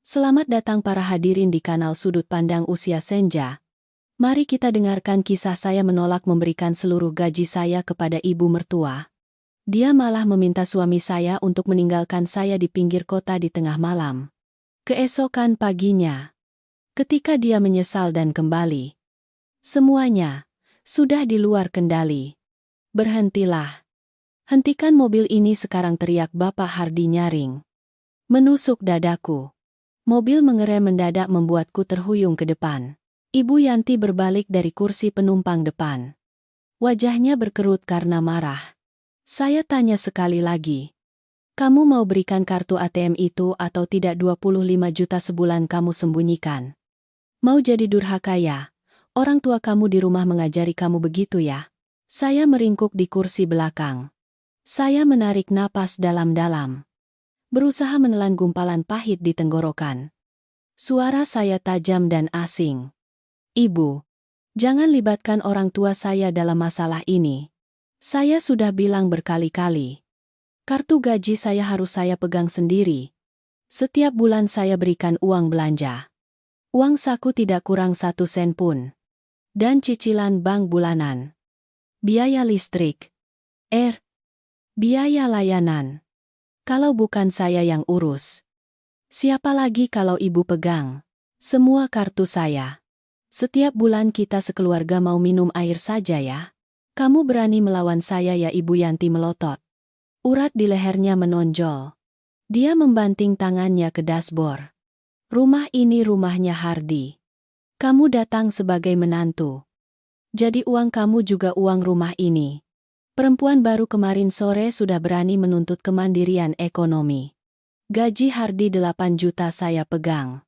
Selamat datang para hadirin di kanal Sudut Pandang Usia Senja. Mari kita dengarkan kisah saya menolak memberikan seluruh gaji saya kepada ibu mertua. Dia malah meminta suami saya untuk meninggalkan saya di pinggir kota di tengah malam. Keesokan paginya, ketika dia menyesal dan kembali, semuanya sudah di luar kendali. Berhentilah. Hentikan mobil ini sekarang, teriak Bapak Hardi nyaring. Menusuk dadaku. Mobil mengerem mendadak membuatku terhuyung ke depan. Ibu Yanti berbalik dari kursi penumpang depan. Wajahnya berkerut karena marah. Saya tanya sekali lagi. Kamu mau berikan kartu ATM itu atau tidak? 25 juta sebulan kamu sembunyikan. Mau jadi durhaka ya? Orang tua kamu di rumah mengajari kamu begitu ya? Saya meringkuk di kursi belakang. Saya menarik napas dalam-dalam. Berusaha menelan gumpalan pahit di tenggorokan. Suara saya tajam dan asing. Ibu, jangan libatkan orang tua saya dalam masalah ini. Saya sudah bilang berkali-kali. Kartu gaji saya harus saya pegang sendiri. Setiap bulan saya berikan uang belanja. Uang saku tidak kurang 1 sen pun. Dan cicilan bank bulanan. Biaya listrik. Biaya layanan. Kalau bukan saya yang urus, siapa lagi kalau ibu pegang? Semua kartu saya. Setiap bulan kita sekeluarga mau minum air saja ya. Kamu berani melawan saya ya? Ibu Yanti melotot. Urat di lehernya menonjol. Dia membanting tangannya ke dashboard. Rumah ini rumahnya Hardi. Kamu datang sebagai menantu. Jadi uang kamu juga uang rumah ini. Perempuan baru kemarin sore sudah berani menuntut kemandirian ekonomi. Gaji Hardi 8 juta saya pegang.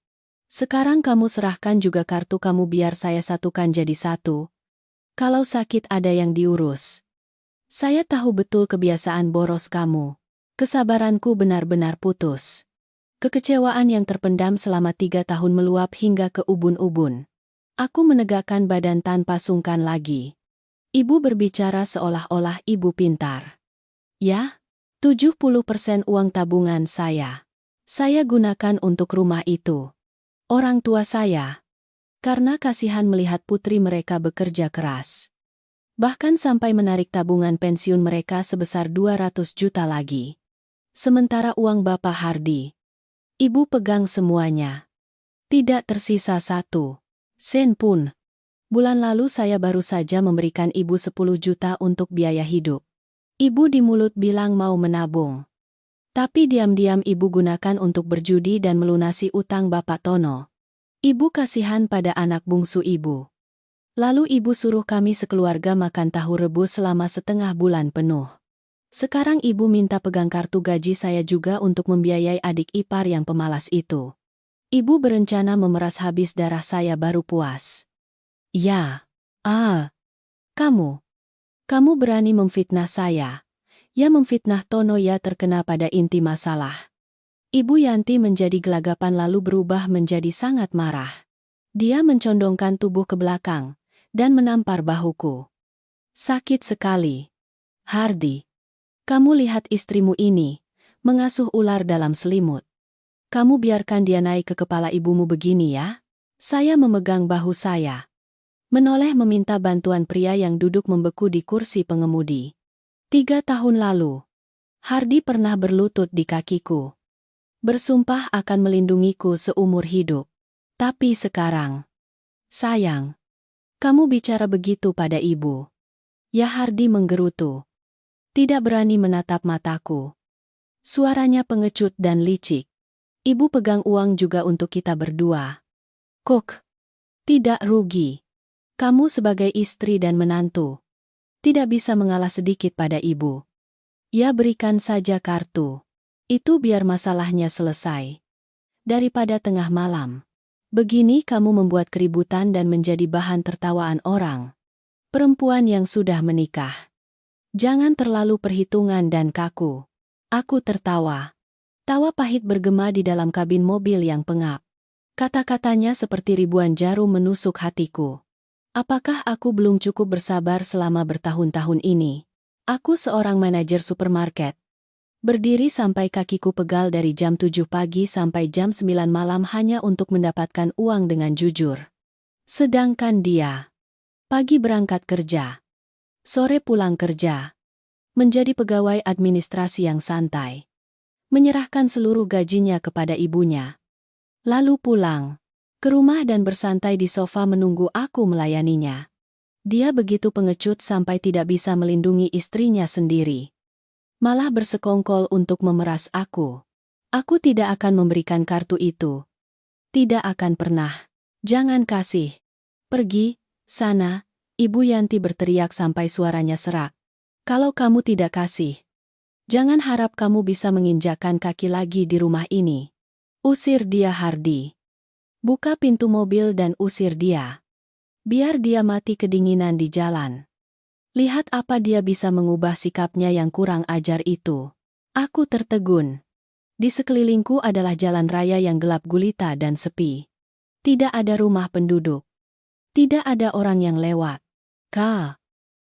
Sekarang kamu serahkan juga kartu kamu biar saya satukan jadi satu. Kalau sakit ada yang diurus. Saya tahu betul kebiasaan boros kamu. Kesabaranku benar-benar putus. Kekecewaan yang terpendam selama 3 tahun meluap hingga ke ubun-ubun. Aku menegakkan badan tanpa sungkan lagi. Ibu berbicara seolah-olah ibu pintar. Ya, 70% uang tabungan saya gunakan untuk rumah itu. Orang tua saya. Karena kasihan melihat putri mereka bekerja keras. Bahkan sampai menarik tabungan pensiun mereka sebesar 200 juta lagi. Sementara uang Bapak Hardi, ibu pegang semuanya. Tidak tersisa 1 sen pun. Bulan lalu saya baru saja memberikan ibu 10 juta untuk biaya hidup. Ibu di mulut bilang mau menabung. Tapi diam-diam ibu gunakan untuk berjudi dan melunasi utang Bapak Tono. Ibu kasihan pada anak bungsu ibu. Lalu ibu suruh kami sekeluarga makan tahu rebus selama setengah bulan penuh. Sekarang ibu minta pegang kartu gaji saya juga untuk membiayai adik ipar yang pemalas itu. Ibu berencana memeras habis darah saya baru puas. Ya, kamu berani memfitnah saya. Ya memfitnah Tono ya terkena pada inti masalah. Ibu Yanti menjadi gelagapan lalu berubah menjadi sangat marah. Dia mencondongkan tubuh ke belakang dan menampar bahuku. Sakit sekali. Hardi, kamu lihat istrimu ini, mengasuh ular dalam selimut. Kamu biarkan dia naik ke kepala ibumu begini ya? Saya memegang bahu saya. Menoleh meminta bantuan pria yang duduk membeku di kursi pengemudi. 3 tahun lalu, Hardi pernah berlutut di kakiku. Bersumpah akan melindungiku seumur hidup. Tapi sekarang, sayang, kamu bicara begitu pada ibu. Ya Hardi menggerutu. Tidak berani menatap mataku. Suaranya pengecut dan licik. Ibu pegang uang juga untuk kita berdua. Tidak rugi. Kamu sebagai istri dan menantu tidak bisa mengalah sedikit pada ibu. Ya berikan saja kartu. Itu biar masalahnya selesai. Daripada tengah malam begini kamu membuat keributan dan menjadi bahan tertawaan orang. Perempuan yang sudah menikah. Jangan terlalu perhitungan dan kaku. Aku tertawa. Tawa pahit bergema di dalam kabin mobil yang pengap. Kata-katanya seperti ribuan jarum menusuk hatiku. Apakah aku belum cukup bersabar selama bertahun-tahun ini? Aku seorang manajer supermarket. Berdiri sampai kakiku pegal dari jam 7 pagi sampai jam 9 malam hanya untuk mendapatkan uang dengan jujur. Sedangkan dia, pagi berangkat kerja, sore pulang kerja, menjadi pegawai administrasi yang santai, menyerahkan seluruh gajinya kepada ibunya, lalu pulang ke rumah dan bersantai di sofa menunggu aku melayaninya. Dia begitu pengecut sampai tidak bisa melindungi istrinya sendiri. Malah bersekongkol untuk memeras aku. Aku tidak akan memberikan kartu itu. Tidak akan pernah. Jangan kasih. Pergi, sana, Ibu Yanti berteriak sampai suaranya serak. Kalau kamu tidak kasih, jangan harap kamu bisa menginjakkan kaki lagi di rumah ini. Usir dia, Hardi. Buka pintu mobil dan usir dia. Biar dia mati kedinginan di jalan. Lihat apa dia bisa mengubah sikapnya yang kurang ajar itu. Aku tertegun. Di sekelilingku adalah jalan raya yang gelap gulita dan sepi. Tidak ada rumah penduduk. Tidak ada orang yang lewat.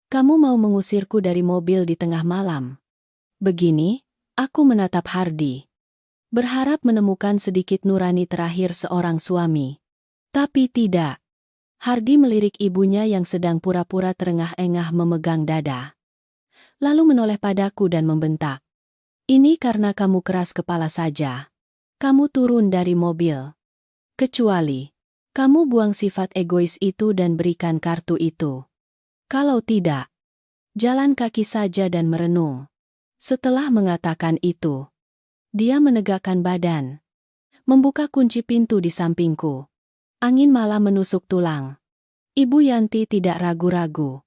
Kamu mau mengusirku dari mobil di tengah malam? Begini, aku menatap Hardi. Berharap menemukan sedikit nurani terakhir seorang suami. Tapi tidak. Hardi melirik ibunya yang sedang pura-pura terengah-engah memegang dada. Lalu menoleh padaku dan membentak. Ini karena kamu keras kepala saja. Kamu turun dari mobil. Kecuali, kamu buang sifat egois itu dan berikan kartu itu. Kalau tidak, jalan kaki saja dan merenung. Setelah mengatakan itu, dia menegakkan badan. Membuka kunci pintu di sampingku. Angin malam menusuk tulang. Ibu Yanti tidak ragu-ragu.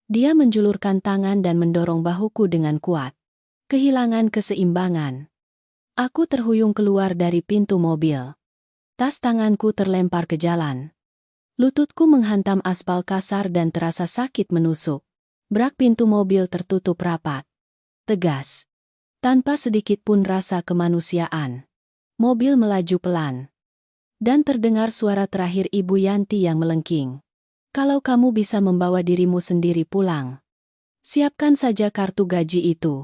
Dia menjulurkan tangan dan mendorong bahuku dengan kuat. Kehilangan keseimbangan. Aku terhuyung keluar dari pintu mobil. Tas tanganku terlempar ke jalan. Lututku menghantam aspal kasar dan terasa sakit menusuk. Brak pintu mobil tertutup rapat. Tegas. Tanpa sedikit pun rasa kemanusiaan. Mobil melaju pelan. Dan terdengar suara terakhir Ibu Yanti yang melengking. Kalau kamu bisa membawa dirimu sendiri pulang, siapkan saja kartu gaji itu.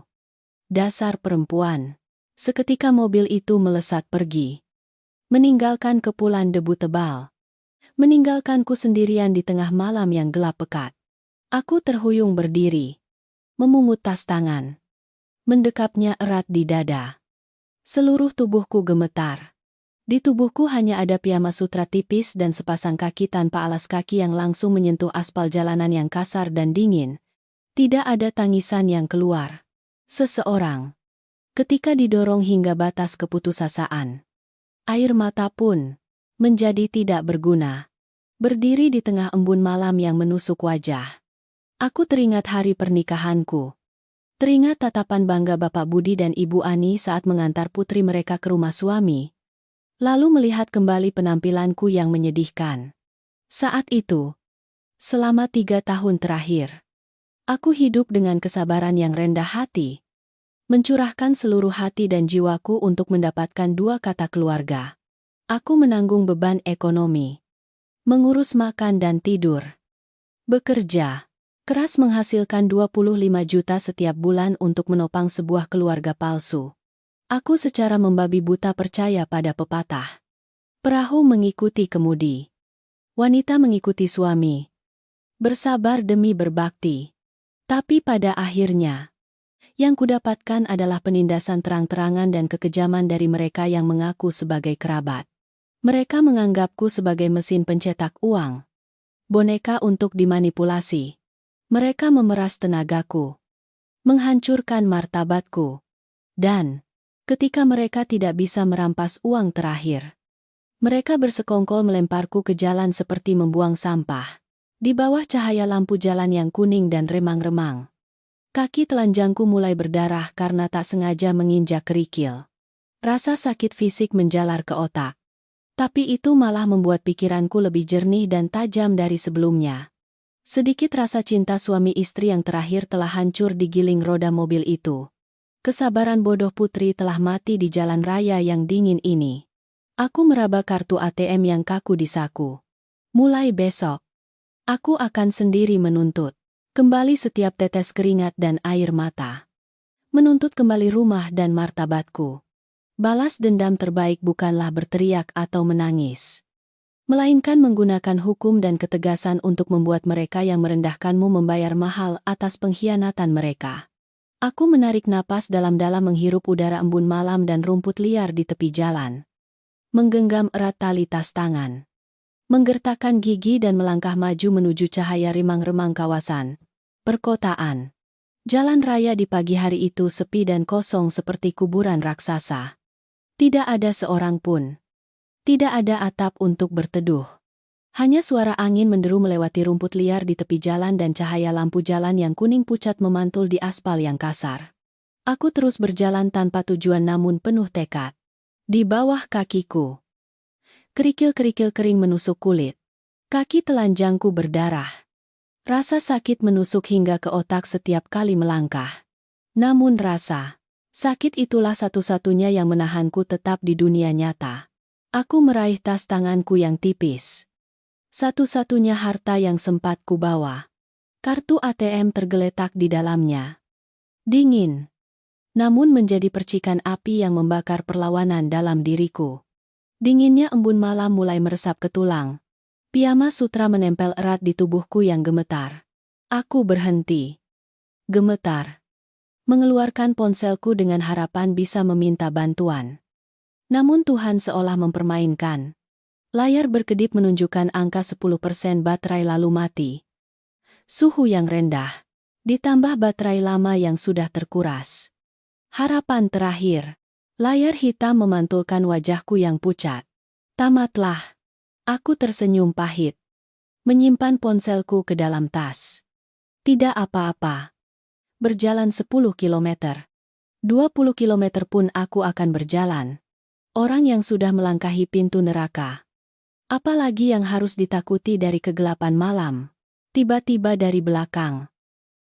Dasar perempuan. Seketika mobil itu melesat pergi. Meninggalkan kepulan debu tebal. Meninggalkanku sendirian di tengah malam yang gelap pekat. Aku terhuyung berdiri. Memungut tas tangan. Mendekapnya erat di dada. Seluruh tubuhku gemetar. Di tubuhku hanya ada piyama sutra tipis dan sepasang kaki tanpa alas kaki yang langsung menyentuh aspal jalanan yang kasar dan dingin. Tidak ada tangisan yang keluar. Seseorang. Ketika didorong hingga batas keputusasaan. Air mata pun menjadi tidak berguna. Berdiri di tengah embun malam yang menusuk wajah. Aku teringat hari pernikahanku. Teringat tatapan bangga Bapak Budi dan Ibu Ani saat mengantar putri mereka ke rumah suami. Lalu melihat kembali penampilanku yang menyedihkan. Saat itu, selama 3 tahun terakhir, aku hidup dengan kesabaran yang rendah hati. Mencurahkan seluruh hati dan jiwaku untuk mendapatkan 2 kata keluarga. Aku menanggung beban ekonomi. Mengurus makan dan tidur. Bekerja. Keras menghasilkan 25 juta setiap bulan untuk menopang sebuah keluarga palsu. Aku secara membabi buta percaya pada pepatah. Perahu mengikuti kemudi. Wanita mengikuti suami. Bersabar demi berbakti. Tapi pada akhirnya, yang kudapatkan adalah penindasan terang-terangan dan kekejaman dari mereka yang mengaku sebagai kerabat. Mereka menganggapku sebagai mesin pencetak uang. Boneka untuk dimanipulasi. Mereka memeras tenagaku. Menghancurkan martabatku. Dan ketika mereka tidak bisa merampas uang terakhir, mereka bersekongkol melemparku ke jalan seperti membuang sampah. Di bawah cahaya lampu jalan yang kuning dan remang-remang. Kaki telanjangku mulai berdarah karena tak sengaja menginjak kerikil. Rasa sakit fisik menjalar ke otak. Tapi itu malah membuat pikiranku lebih jernih dan tajam dari sebelumnya. Sedikit rasa cinta suami istri yang terakhir telah hancur digiling roda mobil itu. Kesabaran bodoh putri telah mati di jalan raya yang dingin ini. Aku meraba kartu ATM yang kaku di saku. Mulai besok, aku akan sendiri menuntut kembali setiap tetes keringat dan air mata. Menuntut kembali rumah dan martabatku. Balas dendam terbaik bukanlah berteriak atau menangis, melainkan menggunakan hukum dan ketegasan untuk membuat mereka yang merendahkanmu membayar mahal atas pengkhianatan mereka. Aku menarik napas dalam-dalam menghirup udara embun malam dan rumput liar di tepi jalan. Menggenggam erat tali tas tangan. Menggertakkan gigi dan melangkah maju menuju cahaya remang-remang kawasan perkotaan. Jalan raya di pagi hari itu sepi dan kosong seperti kuburan raksasa. Tidak ada seorang pun. Tidak ada atap untuk berteduh. Hanya suara angin menderu melewati rumput liar di tepi jalan dan cahaya lampu jalan yang kuning pucat memantul di aspal yang kasar. Aku terus berjalan tanpa tujuan namun penuh tekad. Di bawah kakiku, kerikil-kerikil kering menusuk kulit. Kaki telanjangku berdarah. Rasa sakit menusuk hingga ke otak setiap kali melangkah. Namun rasa sakit itulah satu-satunya yang menahanku tetap di dunia nyata. Aku meraih tas tanganku yang tipis. Satu-satunya harta yang sempat kubawa. Kartu ATM tergeletak di dalamnya. Dingin. Namun menjadi percikan api yang membakar perlawanan dalam diriku. Dinginnya embun malam mulai meresap ke tulang. Piyama sutra menempel erat di tubuhku yang gemetar. Aku berhenti. Gemetar. Mengeluarkan ponselku dengan harapan bisa meminta bantuan. Namun Tuhan seolah mempermainkan. Layar berkedip menunjukkan angka 10% baterai lalu mati. Suhu yang rendah. Ditambah baterai lama yang sudah terkuras. Harapan terakhir. Layar hitam memantulkan wajahku yang pucat. Tamatlah. Aku tersenyum pahit. Menyimpan ponselku ke dalam tas. Tidak apa-apa. Berjalan 10 kilometer. 20 kilometer pun aku akan berjalan. Orang yang sudah melangkahi pintu neraka. Apalagi yang harus ditakuti dari kegelapan malam. Tiba-tiba dari belakang.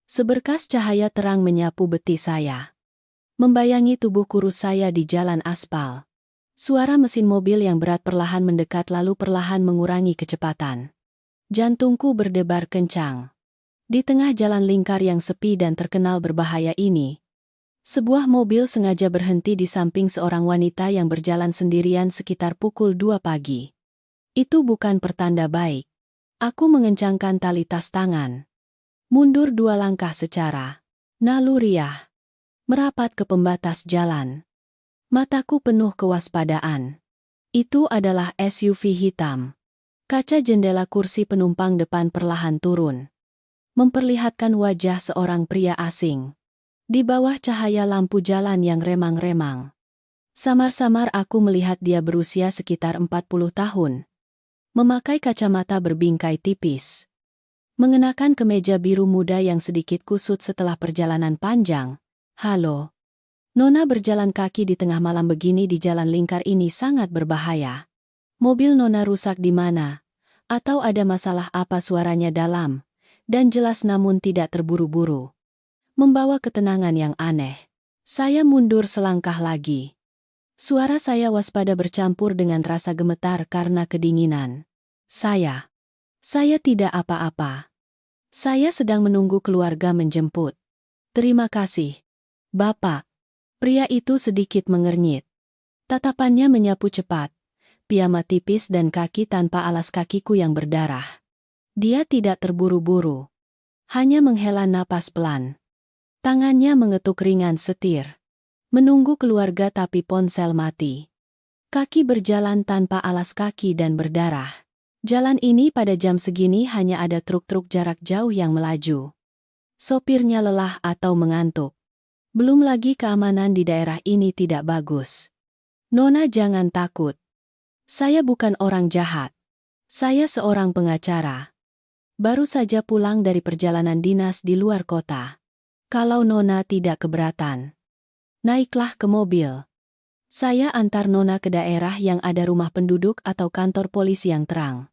Seberkas cahaya terang menyapu betis saya. Membayangi tubuh kurus saya di jalan aspal. Suara mesin mobil yang berat perlahan mendekat lalu perlahan mengurangi kecepatan. Jantungku berdebar kencang. Di tengah jalan lingkar yang sepi dan terkenal berbahaya ini, sebuah mobil sengaja berhenti di samping seorang wanita yang berjalan sendirian sekitar pukul 2 pagi. Itu bukan pertanda baik. Aku mengencangkan tali tas tangan. Mundur 2 langkah secara naluriah. Merapat ke pembatas jalan. Mataku penuh kewaspadaan. Itu adalah SUV hitam. Kaca jendela kursi penumpang depan perlahan turun. Memperlihatkan wajah seorang pria asing. Di bawah cahaya lampu jalan yang remang-remang. Samar-samar aku melihat dia berusia sekitar 40 tahun. Memakai kacamata berbingkai tipis. Mengenakan kemeja biru muda yang sedikit kusut setelah perjalanan panjang. Halo. Nona berjalan kaki di tengah malam begini di jalan lingkar ini sangat berbahaya. Mobil Nona rusak di mana? Atau ada masalah apa? Suaranya dalam dan jelas namun tidak terburu-buru. Membawa ketenangan yang aneh. Saya mundur selangkah lagi. Suara saya waspada bercampur dengan rasa gemetar karena kedinginan. Saya tidak apa-apa. Saya sedang menunggu keluarga menjemput. Terima kasih, Bapak. Pria itu sedikit mengernyit. Tatapannya menyapu cepat. Piyama tipis dan kaki tanpa alas kakiku yang berdarah. Dia tidak terburu-buru. Hanya menghela napas pelan. Tangannya mengetuk ringan setir. Menunggu keluarga tapi ponsel mati. Kaki berjalan tanpa alas kaki dan berdarah. Jalan ini pada jam segini hanya ada truk-truk jarak jauh yang melaju. Sopirnya lelah atau mengantuk. Belum lagi keamanan di daerah ini tidak bagus. Nona jangan takut. Saya bukan orang jahat. Saya seorang pengacara. Baru saja pulang dari perjalanan dinas di luar kota. Kalau Nona tidak keberatan, naiklah ke mobil. Saya antar Nona ke daerah yang ada rumah penduduk atau kantor polisi yang terang.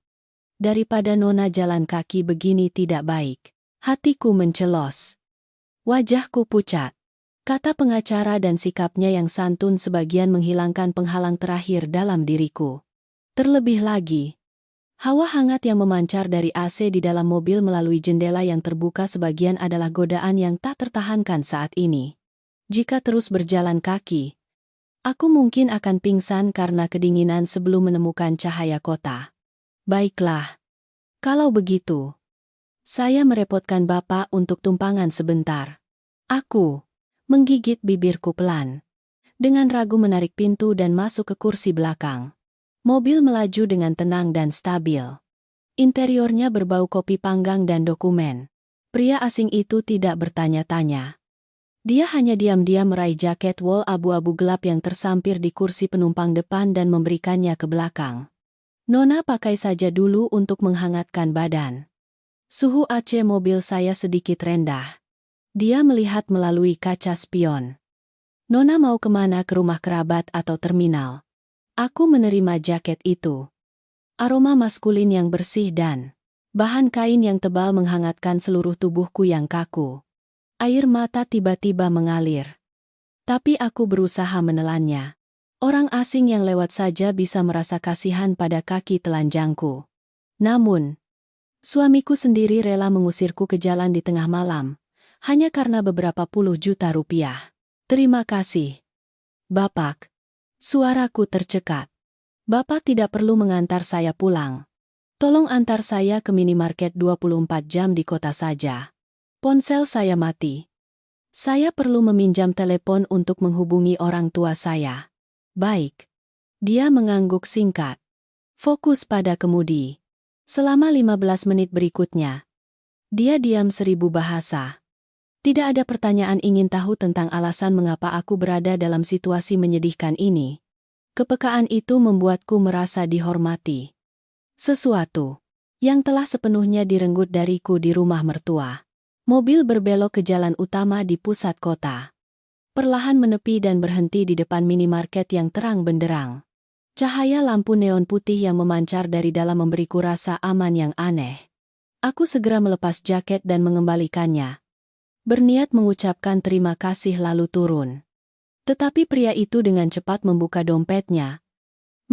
Daripada Nona jalan kaki begini tidak baik. Hatiku mencelos. Wajahku pucat. Kata pengacara dan sikapnya yang santun sebagian menghilangkan penghalang terakhir dalam diriku. Terlebih lagi, hawa hangat yang memancar dari AC di dalam mobil melalui jendela yang terbuka sebagian adalah godaan yang tak tertahankan saat ini. Jika terus berjalan kaki, aku mungkin akan pingsan karena kedinginan sebelum menemukan cahaya kota. Baiklah. Kalau begitu, saya merepotkan Bapak untuk tumpangan sebentar. Aku menggigit bibirku pelan. Dengan ragu menarik pintu dan masuk ke kursi belakang. Mobil melaju dengan tenang dan stabil. Interiornya berbau kopi panggang dan dokumen. Pria asing itu tidak bertanya-tanya. Dia hanya diam-diam meraih jaket wol abu-abu gelap yang tersampir di kursi penumpang depan dan memberikannya ke belakang. Nona pakai saja dulu untuk menghangatkan badan. Suhu AC mobil saya sedikit rendah. Dia melihat melalui kaca spion. Nona mau kemana, ke rumah kerabat atau terminal? Aku menerima jaket itu. Aroma maskulin yang bersih dan bahan kain yang tebal menghangatkan seluruh tubuhku yang kaku. Air mata tiba-tiba mengalir. Tapi aku berusaha menelannya. Orang asing yang lewat saja bisa merasa kasihan pada kaki telanjangku. Namun, suamiku sendiri rela mengusirku ke jalan di tengah malam, hanya karena beberapa puluh juta rupiah. Terima kasih, Bapak. Suaraku tercekat. Bapak tidak perlu mengantar saya pulang. Tolong antar saya ke minimarket 24 jam di kota saja. Ponsel saya mati. Saya perlu meminjam telepon untuk menghubungi orang tua saya. Baik. Dia mengangguk singkat. Fokus pada kemudi. Selama 15 menit berikutnya, dia diam 1000 bahasa. Tidak ada pertanyaan ingin tahu tentang alasan mengapa aku berada dalam situasi menyedihkan ini. Kepekaan itu membuatku merasa dihormati. Sesuatu yang telah sepenuhnya direnggut dariku di rumah mertua. Mobil berbelok ke jalan utama di pusat kota. Perlahan menepi dan berhenti di depan minimarket yang terang benderang. Cahaya lampu neon putih yang memancar dari dalam memberiku rasa aman yang aneh. Aku segera melepas jaket dan mengembalikannya. Berniat mengucapkan terima kasih lalu turun. Tetapi pria itu dengan cepat membuka dompetnya,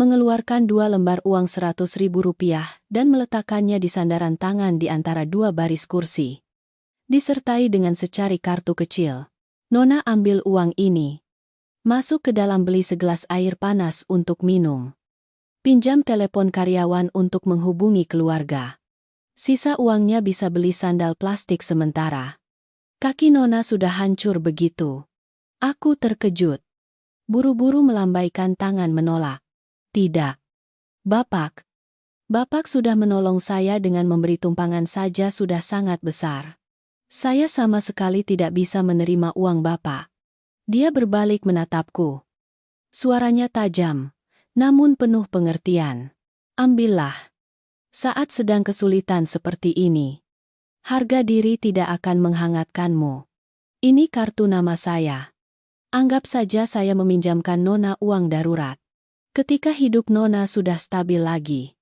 mengeluarkan 2 lembar uang 100.000 rupiah dan meletakkannya di sandaran tangan di antara 2 baris kursi. Disertai dengan secari kartu kecil. Nona, ambil uang ini. Masuk ke dalam, beli segelas air panas untuk minum. Pinjam telepon karyawan untuk menghubungi keluarga. Sisa uangnya bisa beli sandal plastik sementara. Kaki Nona sudah hancur begitu. Aku terkejut. Buru-buru melambaikan tangan menolak. Tidak. Bapak. Bapak sudah menolong saya dengan memberi tumpangan saja sudah sangat besar. Saya sama sekali tidak bisa menerima uang Bapak. Dia berbalik menatapku. Suaranya tajam, namun penuh pengertian. Ambillah. Saat sedang kesulitan seperti ini, harga diri tidak akan menghangatkanmu. Ini kartu nama saya. Anggap saja saya meminjamkan Nona uang darurat. Ketika hidup Nona sudah stabil lagi,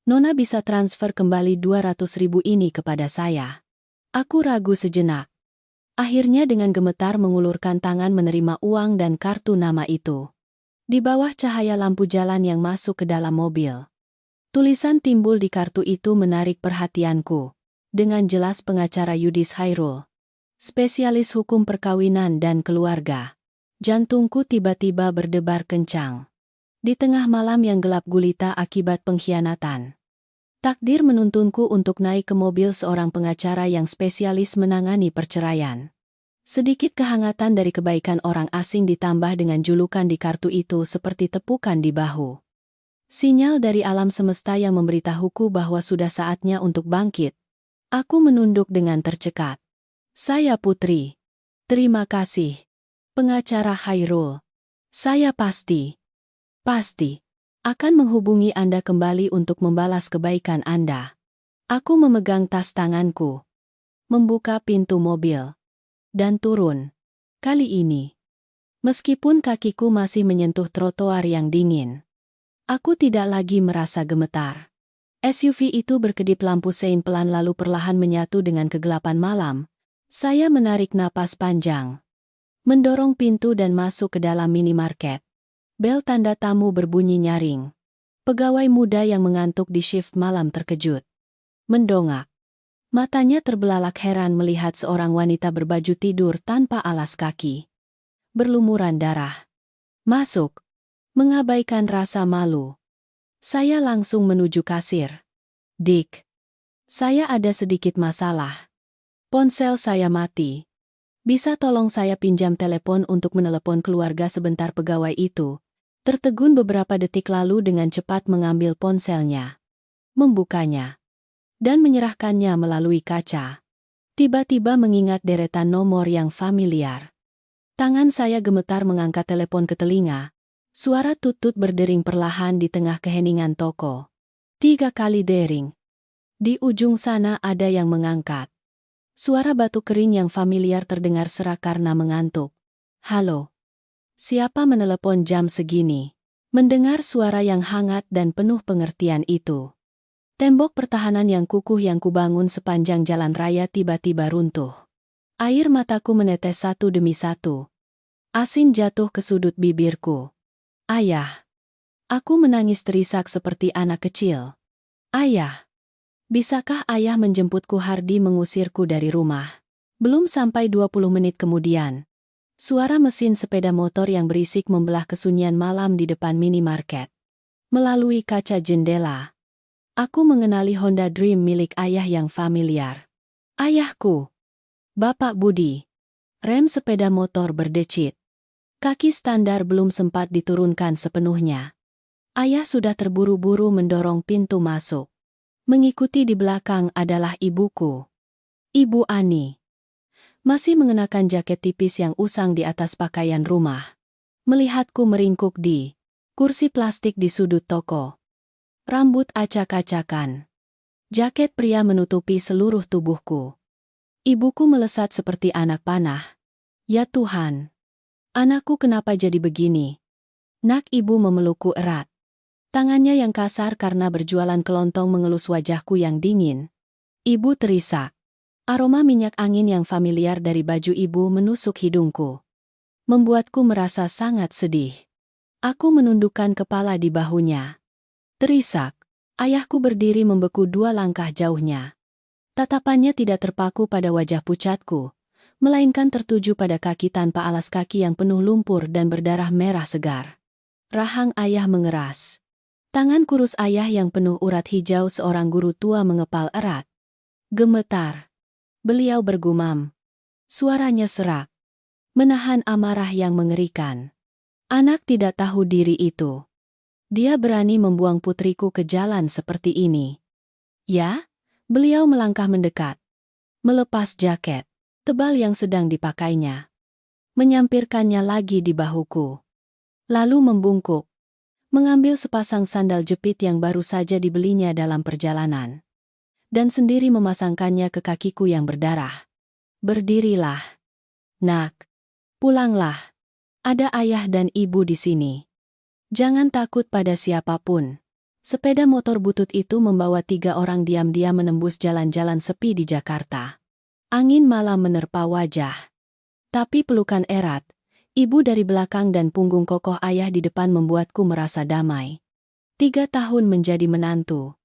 Nona bisa transfer kembali 200.000 ini kepada saya. Aku ragu sejenak. Akhirnya dengan gemetar mengulurkan tangan menerima uang dan kartu nama itu. Di bawah cahaya lampu jalan yang masuk ke dalam mobil, tulisan timbul di kartu itu menarik perhatianku. Dengan jelas pengacara Yudis Hairul, spesialis hukum perkawinan dan keluarga. Jantungku tiba-tiba berdebar kencang. Di tengah malam yang gelap gulita akibat pengkhianatan, takdir menuntunku untuk naik ke mobil seorang pengacara yang spesialis menangani perceraian. Sedikit kehangatan dari kebaikan orang asing ditambah dengan julukan di kartu itu seperti tepukan di bahu. Sinyal dari alam semesta yang memberitahuku bahwa sudah saatnya untuk bangkit. Aku menunduk dengan tercekat. Saya Putri. Terima kasih. Pengacara Hairul. Saya pasti akan menghubungi Anda kembali untuk membalas kebaikan Anda. Aku memegang tas tanganku, membuka pintu mobil, dan turun. Kali ini, meskipun kakiku masih menyentuh trotoar yang dingin, aku tidak lagi merasa gemetar. SUV itu berkedip lampu sein pelan lalu perlahan menyatu dengan kegelapan malam. Saya menarik napas panjang, mendorong pintu dan masuk ke dalam minimarket. Bel tanda tamu berbunyi nyaring. Pegawai muda yang mengantuk di shift malam terkejut. Mendongak. Matanya terbelalak heran melihat seorang wanita berbaju tidur tanpa alas kaki. berlumuran darah. Masuk. Mengabaikan rasa malu. Saya langsung menuju kasir. Dick. Saya ada sedikit masalah. Ponsel saya mati. Bisa tolong saya pinjam telepon untuk menelepon keluarga sebentar? Pegawai itu tertegun beberapa detik lalu dengan cepat mengambil ponselnya, membukanya, dan menyerahkannya melalui kaca. Tiba-tiba mengingat deretan nomor yang familiar. Tangan saya gemetar mengangkat telepon ke telinga. Suara tutut berdering perlahan di tengah keheningan toko. 3 kali dering. Di ujung sana ada yang mengangkat. Suara batuk kering yang familiar terdengar serak karena mengantuk. Halo. Siapa menelepon jam segini? Mendengar suara yang hangat dan penuh pengertian itu. Tembok pertahanan yang kukuh yang kubangun sepanjang jalan raya tiba-tiba runtuh. Air mataku menetes satu demi satu. Asin jatuh ke sudut bibirku. Ayah. Aku menangis terisak seperti anak kecil. Ayah. Bisakah ayah menjemputku? Hardi mengusirku dari rumah. Belum sampai 20 menit kemudian. Suara mesin sepeda motor yang berisik membelah kesunyian malam di depan minimarket. Melalui kaca jendela, aku mengenali Honda Dream milik ayah yang familiar. Ayahku. Bapak Budi. Rem sepeda motor berdecit. Kaki standar belum sempat diturunkan sepenuhnya. Ayah sudah terburu-buru mendorong pintu masuk. Mengikuti di belakang adalah ibuku. Ibu Ani. Masih mengenakan jaket tipis yang usang di atas pakaian rumah. Melihatku meringkuk di kursi plastik di sudut toko. Rambut acak-acakan. Jaket pria menutupi seluruh tubuhku. Ibuku melesat seperti anak panah. Ya Tuhan. Anakku kenapa jadi begini? Nak, ibu memelukku erat. Tangannya yang kasar karena berjualan kelontong mengelus wajahku yang dingin. Ibu terisak. Aroma minyak angin yang familiar dari baju ibu menusuk hidungku. Membuatku merasa sangat sedih. Aku menundukkan kepala di bahunya. Terisak. Ayahku berdiri membeku 2 langkah jauhnya. Tatapannya tidak terpaku pada wajah pucatku, melainkan tertuju pada kaki tanpa alas kaki yang penuh lumpur dan berdarah merah segar. Rahang ayah mengeras. Tangan kurus ayah yang penuh urat hijau seorang guru tua mengepal erat. Gemetar. Beliau bergumam. Suaranya serak. Menahan amarah yang mengerikan. Anak tidak tahu diri itu. Dia berani membuang putriku ke jalan seperti ini. Ya? Beliau melangkah mendekat. Melepas jaket tebal yang sedang dipakainya. Menyampirkannya lagi di bahuku. Lalu membungkuk. Mengambil sepasang sandal jepit yang baru saja dibelinya dalam perjalanan. Dan sendiri memasangkannya ke kakiku yang berdarah. Berdirilah. Nak. Pulanglah. Ada ayah dan ibu di sini. Jangan takut pada siapapun. Sepeda motor butut itu membawa 3 orang diam-diam menembus jalan-jalan sepi di Jakarta. Angin malam menerpa wajah. Tapi pelukan erat, ibu dari belakang dan punggung kokoh ayah di depan membuatku merasa damai. 3 tahun menjadi menantu.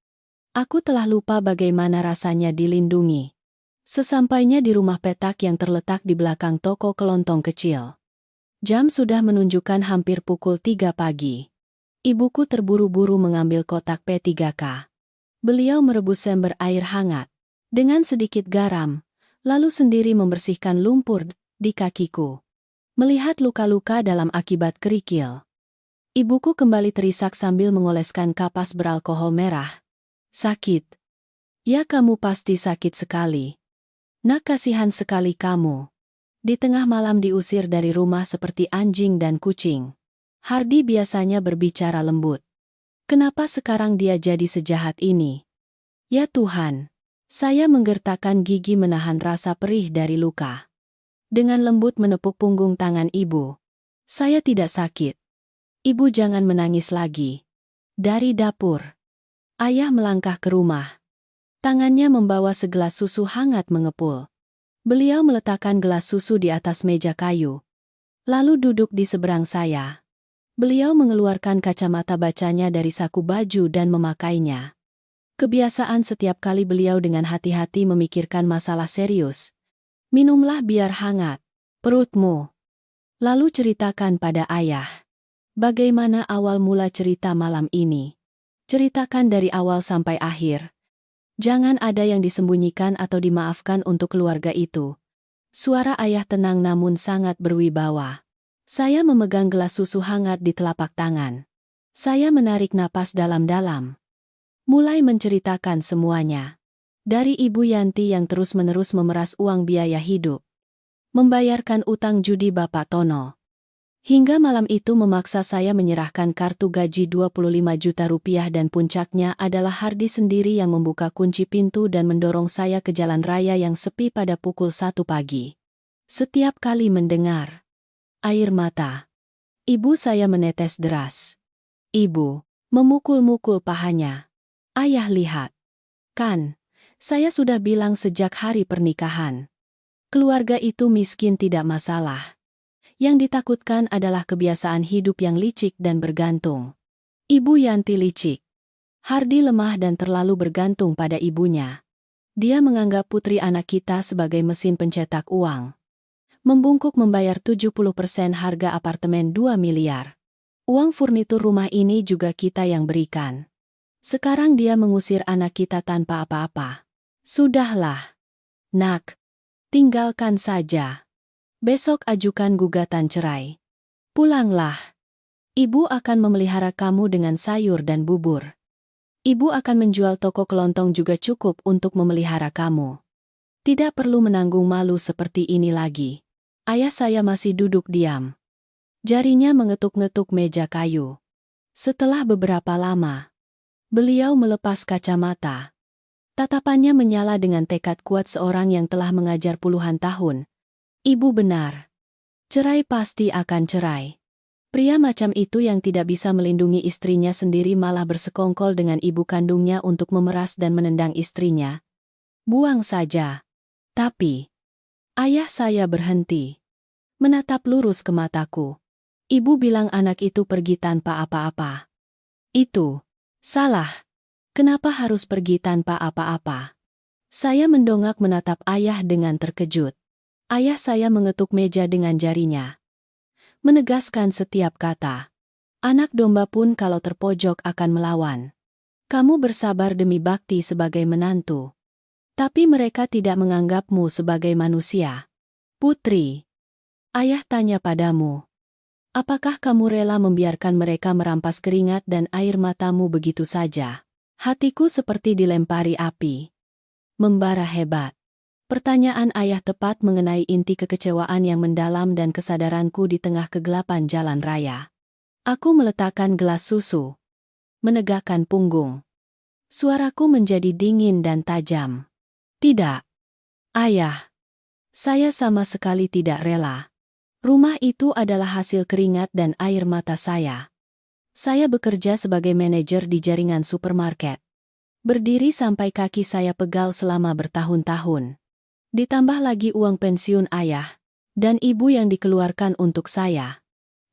Aku telah lupa bagaimana rasanya dilindungi. Sesampainya di rumah petak yang terletak di belakang toko kelontong kecil. Jam sudah menunjukkan hampir pukul 3 pagi. Ibuku terburu-buru mengambil kotak P3K. Beliau merebus sember air hangat dengan sedikit garam, lalu sendiri membersihkan lumpur di kakiku. Melihat luka-luka dalam akibat kerikil, ibuku kembali terisak sambil mengoleskan kapas beralkohol merah. Sakit. Ya, kamu pasti sakit sekali. Nak, kasihan sekali kamu. Di tengah malam diusir dari rumah seperti anjing dan kucing. Hardi biasanya berbicara lembut. Kenapa sekarang dia jadi sejahat ini? Ya Tuhan. Saya menggertakkan gigi menahan rasa perih dari luka. Dengan lembut menepuk punggung tangan ibu. Saya tidak sakit. Ibu jangan menangis lagi. Dari dapur, ayah melangkah ke rumah. Tangannya membawa segelas susu hangat mengepul. Beliau meletakkan gelas susu di atas meja kayu. Lalu duduk di seberang saya. Beliau mengeluarkan kacamata bacanya dari saku baju dan memakainya. Kebiasaan setiap kali beliau dengan hati-hati memikirkan masalah serius. Minumlah biar hangat perutmu. Lalu ceritakan pada ayah. Bagaimana awal mula cerita malam ini? Ceritakan dari awal sampai akhir. Jangan ada yang disembunyikan atau dimaafkan untuk keluarga itu. Suara ayah tenang namun sangat berwibawa. Saya memegang gelas susu hangat di telapak tangan. Saya menarik napas dalam-dalam. Mulai menceritakan semuanya. Dari Ibu Yanti yang terus-menerus memeras uang biaya hidup. Membayarkan utang judi Bapak Tono. Hingga malam itu memaksa saya menyerahkan kartu gaji 25 juta rupiah dan puncaknya adalah Hardi sendiri yang membuka kunci pintu dan mendorong saya ke jalan raya yang sepi pada pukul 1 pagi. Setiap kali mendengar air mata ibu saya menetes deras. Ibu memukul-mukul pahanya. Ayah lihat. Kan, saya sudah bilang sejak hari pernikahan. Keluarga itu miskin tidak masalah. Yang ditakutkan adalah kebiasaan hidup yang licik dan bergantung. Ibu Yanti licik. Hardi lemah dan terlalu bergantung pada ibunya. Dia menganggap putri anak kita sebagai mesin pencetak uang. Membungkuk membayar 70% harga apartemen 2 miliar. Uang furnitur rumah ini juga kita yang berikan. Sekarang dia mengusir anak kita tanpa apa-apa. Sudahlah. Nak. Tinggalkan saja. Besok ajukan gugatan cerai. Pulanglah. Ibu akan memelihara kamu dengan sayur dan bubur. Ibu akan menjual toko kelontong juga cukup untuk memelihara kamu. Tidak perlu menanggung malu seperti ini lagi. Ayah saya masih duduk diam. Jarinya mengetuk-ngetuk meja kayu. Setelah beberapa lama, beliau melepas kacamata. Tatapannya menyala dengan tekad kuat seorang yang telah mengajar puluhan tahun. Ibu benar. Cerai pasti akan cerai. Pria macam itu yang tidak bisa melindungi istrinya sendiri malah bersekongkol dengan ibu kandungnya untuk memeras dan menendang istrinya. Buang saja. Tapi, ayah saya berhenti. Menatap lurus ke mataku. Ibu bilang anak itu pergi tanpa apa-apa. Itu salah. Kenapa harus pergi tanpa apa-apa? Saya mendongak menatap ayah dengan terkejut. Ayah saya mengetuk meja dengan jarinya. Menegaskan setiap kata. Anak domba pun kalau terpojok akan melawan. Kamu bersabar demi bakti sebagai menantu. Tapi mereka tidak menganggapmu sebagai manusia. Putri. Ayah tanya padamu. Apakah kamu rela membiarkan mereka merampas keringat dan air matamu begitu saja? Hatiku seperti dilempari api. Membara hebat. Pertanyaan ayah tepat mengenai inti kekecewaan yang mendalam dan kesadaranku di tengah kegelapan jalan raya. Aku meletakkan gelas susu. Menegakkan punggung. Suaraku menjadi dingin dan tajam. Tidak. Ayah. Saya sama sekali tidak rela. Rumah itu adalah hasil keringat dan air mata saya. Saya bekerja sebagai manajer di jaringan supermarket. Berdiri sampai kaki saya pegal selama bertahun-tahun. Ditambah lagi uang pensiun ayah dan ibu yang dikeluarkan untuk saya.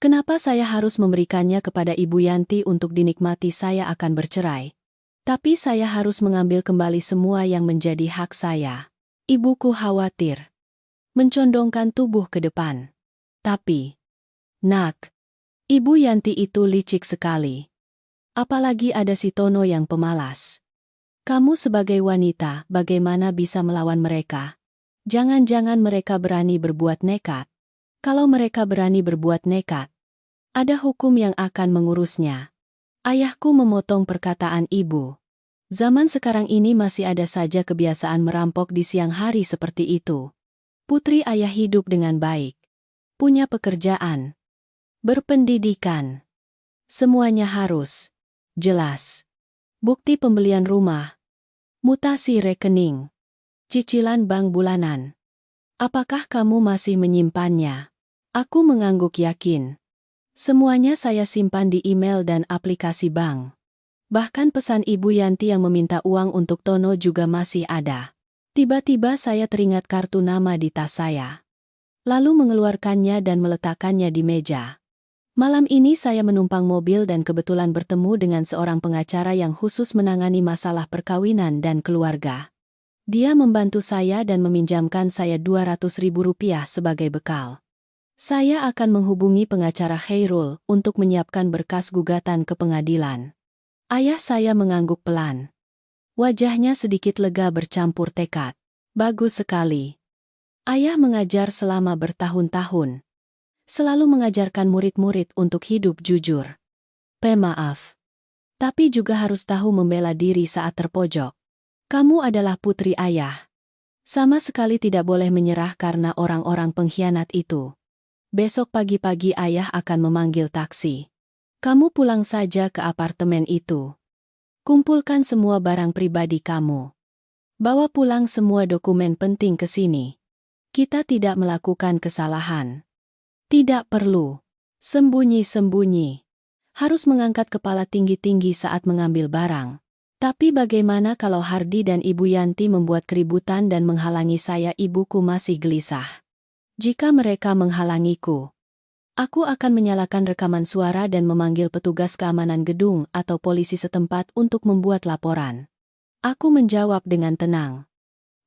Kenapa saya harus memberikannya kepada Ibu Yanti untuk dinikmati saya akan bercerai? Tapi saya harus mengambil kembali semua yang menjadi hak saya. Ibuku khawatir. Mencondongkan tubuh ke depan. Tapi, nak, Ibu Yanti itu licik sekali. Apalagi ada si Tono yang pemalas. Kamu sebagai wanita, bagaimana bisa melawan mereka? Jangan-jangan mereka berani berbuat nekat. Kalau mereka berani berbuat nekat, ada hukum yang akan mengurusnya. Ayahku memotong perkataan ibu. Zaman sekarang ini masih ada saja kebiasaan merampok di siang hari seperti itu. Putri ayah hidup dengan baik. Punya pekerjaan. Berpendidikan. Semuanya harus jelas. Bukti pembelian rumah. Mutasi rekening. Cicilan bank bulanan. Apakah kamu masih menyimpannya? Aku mengangguk yakin. Semuanya saya simpan di email dan aplikasi bank. Bahkan pesan Ibu Yanti yang meminta uang untuk Tono juga masih ada. Tiba-tiba saya teringat kartu nama di tas saya. Lalu mengeluarkannya dan meletakkannya di meja. Malam ini saya menumpang mobil dan kebetulan bertemu dengan seorang pengacara yang khusus menangani masalah perkawinan dan keluarga. Dia membantu saya dan meminjamkan saya 200.000 rupiah sebagai bekal. Saya akan menghubungi pengacara Khairul untuk menyiapkan berkas gugatan ke pengadilan. Ayah saya mengangguk pelan. Wajahnya sedikit lega bercampur tekad. Bagus sekali. Ayah mengajar selama bertahun-tahun. Selalu mengajarkan murid-murid untuk hidup jujur. Maaf. Tapi juga harus tahu membela diri saat terpojok. Kamu adalah putri ayah. Sama sekali tidak boleh menyerah karena orang-orang pengkhianat itu. Besok pagi-pagi ayah akan memanggil taksi. Kamu pulang saja ke apartemen itu. Kumpulkan semua barang pribadi kamu. Bawa pulang semua dokumen penting ke sini. Kita tidak melakukan kesalahan. Tidak perlu sembunyi-sembunyi. Harus mengangkat kepala tinggi-tinggi saat mengambil barang. Tapi bagaimana kalau Hardi dan Ibu Yanti membuat keributan dan menghalangi saya? Ibuku masih gelisah. Jika mereka menghalangiku, aku akan menyalakan rekaman suara dan memanggil petugas keamanan gedung atau polisi setempat untuk membuat laporan. Aku menjawab dengan tenang.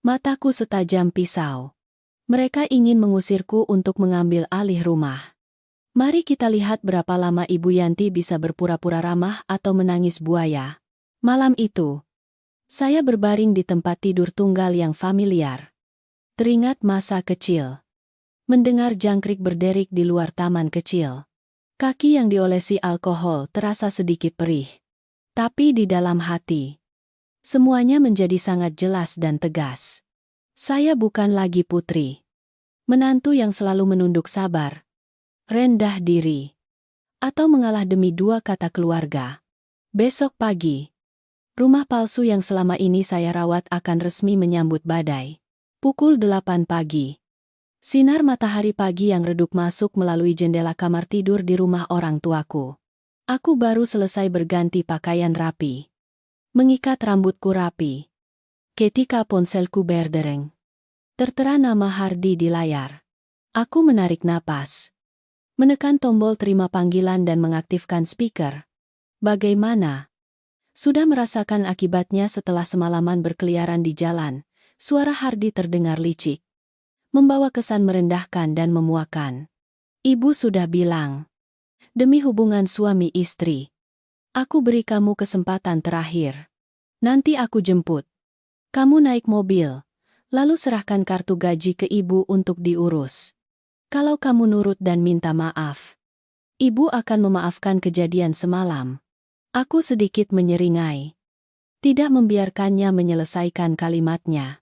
Mataku setajam pisau. Mereka ingin mengusirku untuk mengambil alih rumah. Mari kita lihat berapa lama Ibu Yanti bisa berpura-pura ramah atau menangis buaya. Malam itu, saya berbaring di tempat tidur tunggal yang familiar. Teringat masa kecil. Mendengar jangkrik berderik di luar taman kecil. Kaki yang diolesi alkohol terasa sedikit perih. Tapi di dalam hati, semuanya menjadi sangat jelas dan tegas. Saya bukan lagi putri. Menantu yang selalu menunduk sabar, rendah diri, atau mengalah demi dua kata keluarga. Besok pagi, rumah palsu yang selama ini saya rawat akan resmi menyambut badai. Pukul 8 pagi. Sinar matahari pagi yang redup masuk melalui jendela kamar tidur di rumah orang tuaku. Aku baru selesai berganti pakaian rapi. Mengikat rambutku rapi. Ketika ponselku berdering, tertera nama Hardi di layar. Aku menarik napas. Menekan tombol terima panggilan dan mengaktifkan speaker. Bagaimana? Sudah merasakan akibatnya setelah semalaman berkeliaran di jalan. Suara Hardi terdengar licik. Membawa kesan merendahkan dan memuakan. Ibu sudah bilang, demi hubungan suami istri, aku beri kamu kesempatan terakhir. Nanti aku jemput. Kamu naik mobil, lalu serahkan kartu gaji ke ibu untuk diurus. Kalau kamu nurut dan minta maaf, ibu akan memaafkan kejadian semalam. Aku sedikit menyeringai. Tidak membiarkannya menyelesaikan kalimatnya.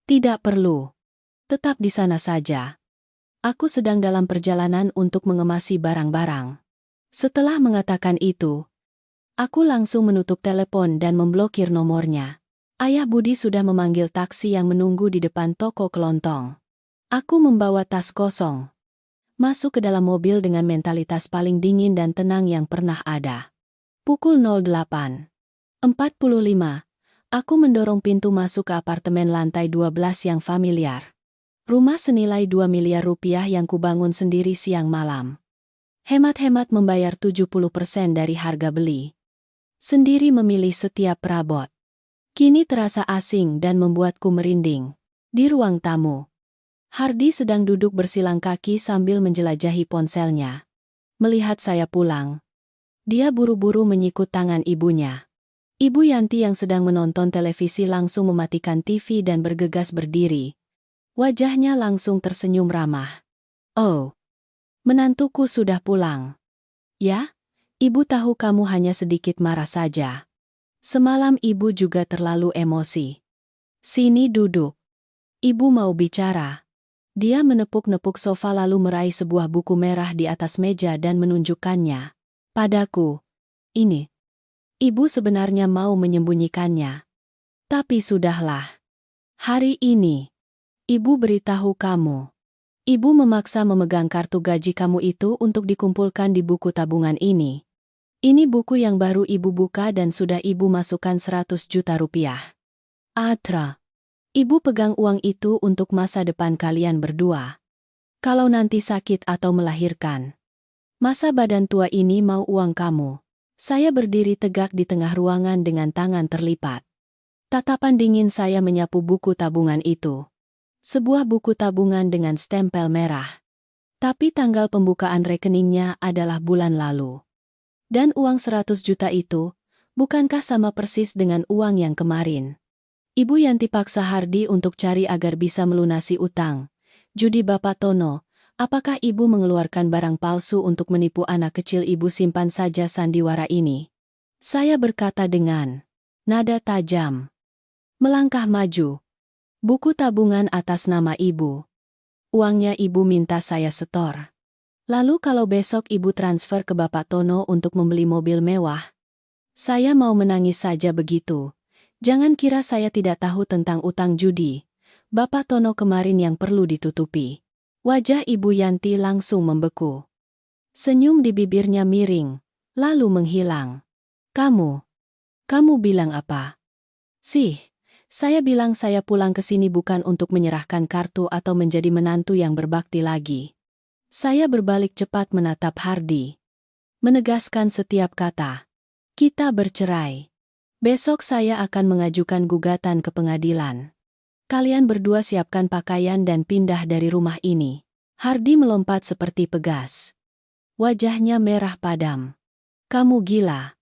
Tidak perlu. Tetap di sana saja. Aku sedang dalam perjalanan untuk mengemasi barang-barang. Setelah mengatakan itu, aku langsung menutup telepon dan memblokir nomornya. Ayah Budi sudah memanggil taksi yang menunggu di depan toko kelontong. Aku membawa tas kosong. Masuk ke dalam mobil dengan mentalitas paling dingin dan tenang yang pernah ada. Pukul 08.45, aku mendorong pintu masuk ke apartemen lantai 12 yang familiar. Rumah senilai 2 miliar rupiah yang kubangun sendiri siang malam. Hemat-hemat membayar 70% dari harga beli. Sendiri memilih setiap perabot. Kini terasa asing dan membuatku merinding. Di ruang tamu, Hardi sedang duduk bersilang kaki sambil menjelajahi ponselnya. Melihat saya pulang, dia buru-buru menyikut tangan ibunya. Ibu Yanti yang sedang menonton televisi langsung mematikan TV dan bergegas berdiri. Wajahnya langsung tersenyum ramah. Oh, menantuku sudah pulang. Ya, ibu tahu kamu hanya sedikit marah saja. Semalam ibu juga terlalu emosi. Sini duduk. Ibu mau bicara. Dia menepuk-nepuk sofa lalu meraih sebuah buku merah di atas meja dan menunjukkannya padaku. Ini. Ibu sebenarnya mau menyembunyikannya. Tapi sudahlah. Hari ini, ibu beritahu kamu. Ibu memaksa memegang kartu gaji kamu itu untuk dikumpulkan di buku tabungan ini. Ini buku yang baru ibu buka dan sudah ibu masukkan 100 juta rupiah. Atra. Ibu pegang uang itu untuk masa depan kalian berdua. Kalau nanti sakit atau melahirkan, masa badan tua ini mau uang kamu. Saya berdiri tegak di tengah ruangan dengan tangan terlipat. Tatapan dingin saya menyapu buku tabungan itu. Sebuah buku tabungan dengan stempel merah. Tapi tanggal pembukaan rekeningnya adalah bulan lalu. Dan uang 100 juta itu, bukankah sama persis dengan uang yang kemarin? Ibu Yanti paksa Hardi untuk cari agar bisa melunasi utang. Judi Bapak Tono, apakah ibu mengeluarkan barang palsu untuk menipu anak kecil? Ibu simpan saja sandiwara ini. Saya berkata dengan nada tajam. Melangkah maju. Buku tabungan atas nama ibu. Uangnya ibu minta saya setor. Lalu kalau besok ibu transfer ke Bapak Tono untuk membeli mobil mewah. Saya mau menangis saja begitu. Jangan kira saya tidak tahu tentang utang judi. Bapak Tono kemarin yang perlu ditutupi. Wajah Ibu Yanti langsung membeku. Senyum di bibirnya miring, lalu menghilang. Kamu bilang apa? Saya bilang saya pulang ke sini bukan untuk menyerahkan kartu atau menjadi menantu yang berbakti lagi. Saya berbalik cepat menatap Hardi. Menegaskan setiap kata. Kita bercerai. Besok saya akan mengajukan gugatan ke pengadilan. Kalian berdua siapkan pakaian dan pindah dari rumah ini. Hardi melompat seperti pegas. Wajahnya merah padam. Kamu gila.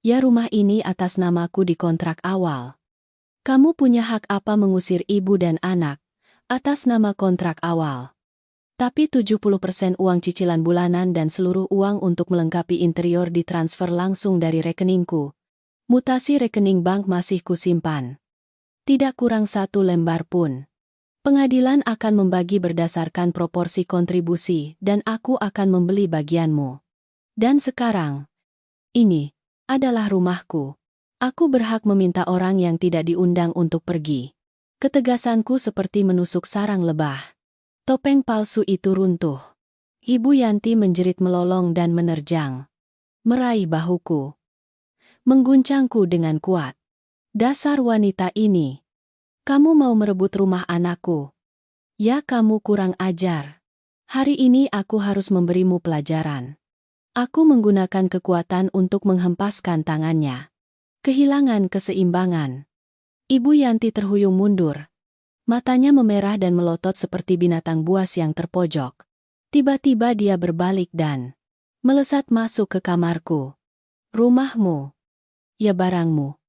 Ya, rumah ini atas namaku di kontrak awal. Kamu punya hak apa mengusir ibu dan anak atas nama kontrak awal? Tapi 70% uang cicilan bulanan dan seluruh uang untuk melengkapi interior ditransfer langsung dari rekeningku. Mutasi rekening bank masih kusimpan. Tidak kurang 1 lembar pun. Pengadilan akan membagi berdasarkan proporsi kontribusi dan aku akan membeli bagianmu. Dan sekarang, ini adalah rumahku. Aku berhak meminta orang yang tidak diundang untuk pergi. Ketegasanku seperti menusuk sarang lebah. Topeng palsu itu runtuh. Ibu Yanti menjerit melolong dan menerjang. Meraih bahuku. Mengguncangku dengan kuat. Dasar wanita ini. Kamu mau merebut rumah anakku. Ya, kamu kurang ajar. Hari ini aku harus memberimu pelajaran. Aku menggunakan kekuatan untuk menghempaskan tangannya. Kehilangan keseimbangan. Ibu Yanti terhuyung mundur. Matanya memerah dan melotot seperti binatang buas yang terpojok. Tiba-tiba dia berbalik dan melesat masuk ke kamarku. Rumahmu. Ya, barangmu.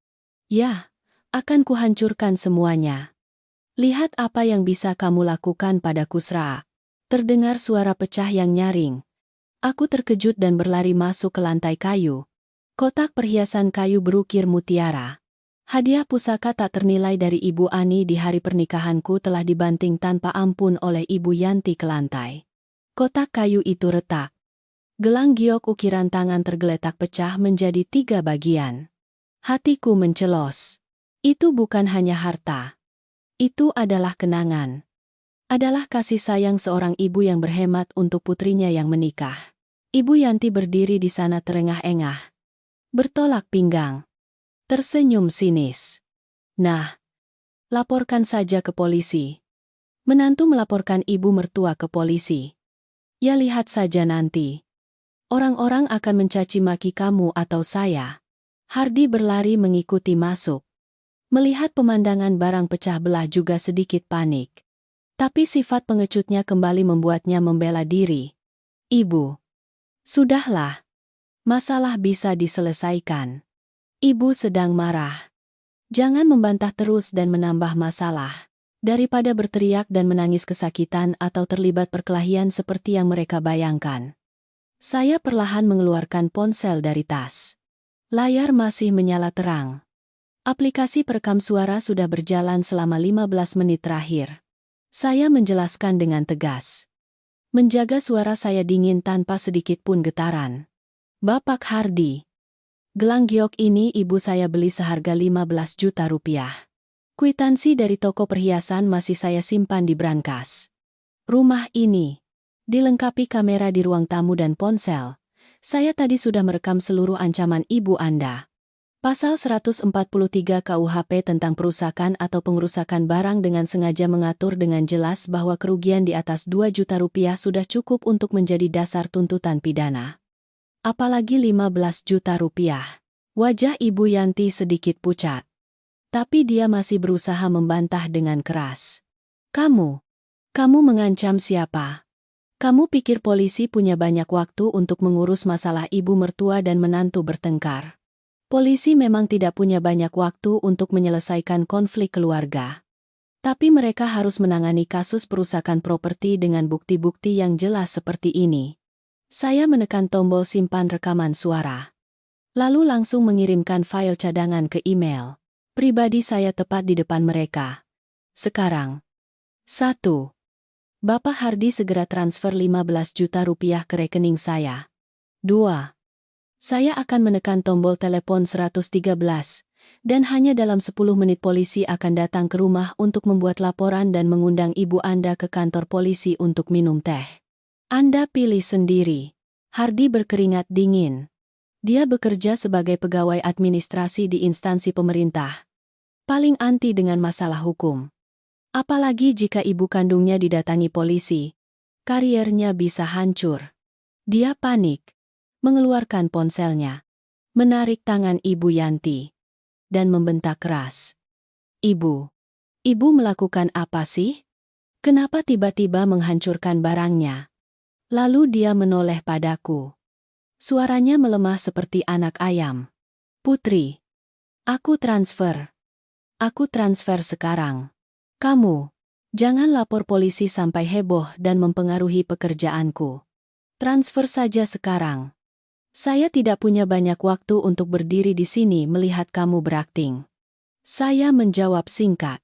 Ya, akan kuhancurkan semuanya. Lihat apa yang bisa kamu lakukan padaku, Sra. Terdengar suara pecah yang nyaring. Aku terkejut dan berlari masuk ke lantai kayu. Kotak perhiasan kayu berukir mutiara. Hadiah pusaka tak ternilai dari Ibu Ani di hari pernikahanku telah dibanting tanpa ampun oleh Ibu Yanti ke lantai. Kotak kayu itu retak. Gelang giok ukiran tangan tergeletak pecah menjadi 3 bagian. Hatiku mencelos. Itu bukan hanya harta. Itu adalah kenangan. Adalah kasih sayang seorang ibu yang berhemat untuk putrinya yang menikah. Ibu Yanti berdiri di sana terengah-engah. Bertolak pinggang. Tersenyum sinis. Nah, laporkan saja ke polisi. Menantu melaporkan ibu mertua ke polisi. Ya, lihat saja nanti. Orang-orang akan mencaci maki kamu atau saya. Hardi berlari mengikuti masuk. Melihat pemandangan barang pecah belah juga sedikit panik. Tapi sifat pengecutnya kembali membuatnya membela diri. Ibu. Sudahlah. Masalah bisa diselesaikan. Ibu sedang marah. Jangan membantah terus dan menambah masalah. Daripada berteriak dan menangis kesakitan atau terlibat perkelahian seperti yang mereka bayangkan. Saya perlahan mengeluarkan ponsel dari tas. Layar masih menyala terang. Aplikasi perekam suara sudah berjalan selama 15 menit terakhir. Saya menjelaskan dengan tegas. Menjaga suara saya dingin tanpa sedikit pun getaran. Bapak Hardi. Gelang giok ini ibu saya beli seharga 15 juta rupiah. Kwitansi dari toko perhiasan masih saya simpan di brankas. Rumah ini dilengkapi kamera di ruang tamu dan ponsel. Saya tadi sudah merekam seluruh ancaman ibu Anda. Pasal 143 KUHP tentang perusakan atau pengerusakan barang dengan sengaja mengatur dengan jelas bahwa kerugian di atas 2 juta rupiah sudah cukup untuk menjadi dasar tuntutan pidana. Apalagi 15 juta rupiah. Wajah Ibu Yanti sedikit pucat. Tapi dia masih berusaha membantah dengan keras. Kamu mengancam siapa? Kamu pikir polisi punya banyak waktu untuk mengurus masalah ibu mertua dan menantu bertengkar? Polisi memang tidak punya banyak waktu untuk menyelesaikan konflik keluarga. Tapi mereka harus menangani kasus perusakan properti dengan bukti-bukti yang jelas seperti ini. Saya menekan tombol simpan rekaman suara. Lalu langsung mengirimkan file cadangan ke email pribadi saya tepat di depan mereka. Sekarang. 1. Bapak Hardi segera transfer 15 juta rupiah ke rekening saya. 2. Saya akan menekan tombol telepon 113, dan hanya dalam 10 menit polisi akan datang ke rumah untuk membuat laporan dan mengundang ibu Anda ke kantor polisi untuk minum teh. Anda pilih sendiri. Hardi berkeringat dingin. Dia bekerja sebagai pegawai administrasi di instansi pemerintah. Paling anti dengan masalah hukum. Apalagi jika ibu kandungnya didatangi polisi, kariernya bisa hancur. Dia panik, mengeluarkan ponselnya, menarik tangan Ibu Yanti, dan membentak keras. Ibu melakukan apa sih? Kenapa tiba-tiba menghancurkan barangnya? Lalu dia menoleh padaku. Suaranya melemah seperti anak ayam. Putri, aku transfer sekarang. Kamu, jangan lapor polisi sampai heboh dan mempengaruhi pekerjaanku. Transfer saja sekarang. Saya tidak punya banyak waktu untuk berdiri di sini melihat kamu berakting. Saya menjawab singkat.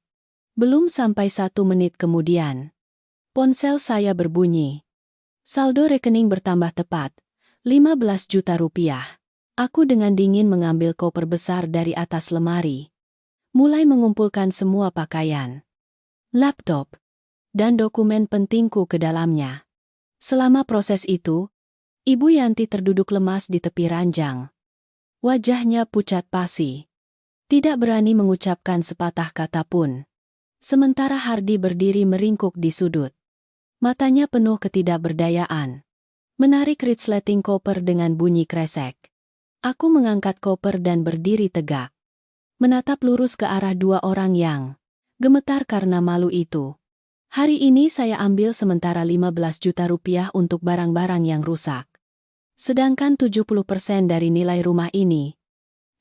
Belum sampai 1 menit kemudian, ponsel saya berbunyi. Saldo rekening bertambah tepat, 15 juta rupiah. Aku dengan dingin mengambil koper besar dari atas lemari. Mulai mengumpulkan semua pakaian, laptop, dan dokumen pentingku ke dalamnya. Selama proses itu, Ibu Yanti terduduk lemas di tepi ranjang. Wajahnya pucat pasi. Tidak berani mengucapkan sepatah kata pun. Sementara Hardi berdiri meringkuk di sudut. Matanya penuh ketidakberdayaan. Menarik resleting koper dengan bunyi kresek. Aku mengangkat koper dan berdiri tegak. Menatap lurus ke arah 2 orang yang gemetar karena malu itu. Hari ini saya ambil sementara 15 juta rupiah untuk barang-barang yang rusak. Sedangkan 70% dari nilai rumah ini,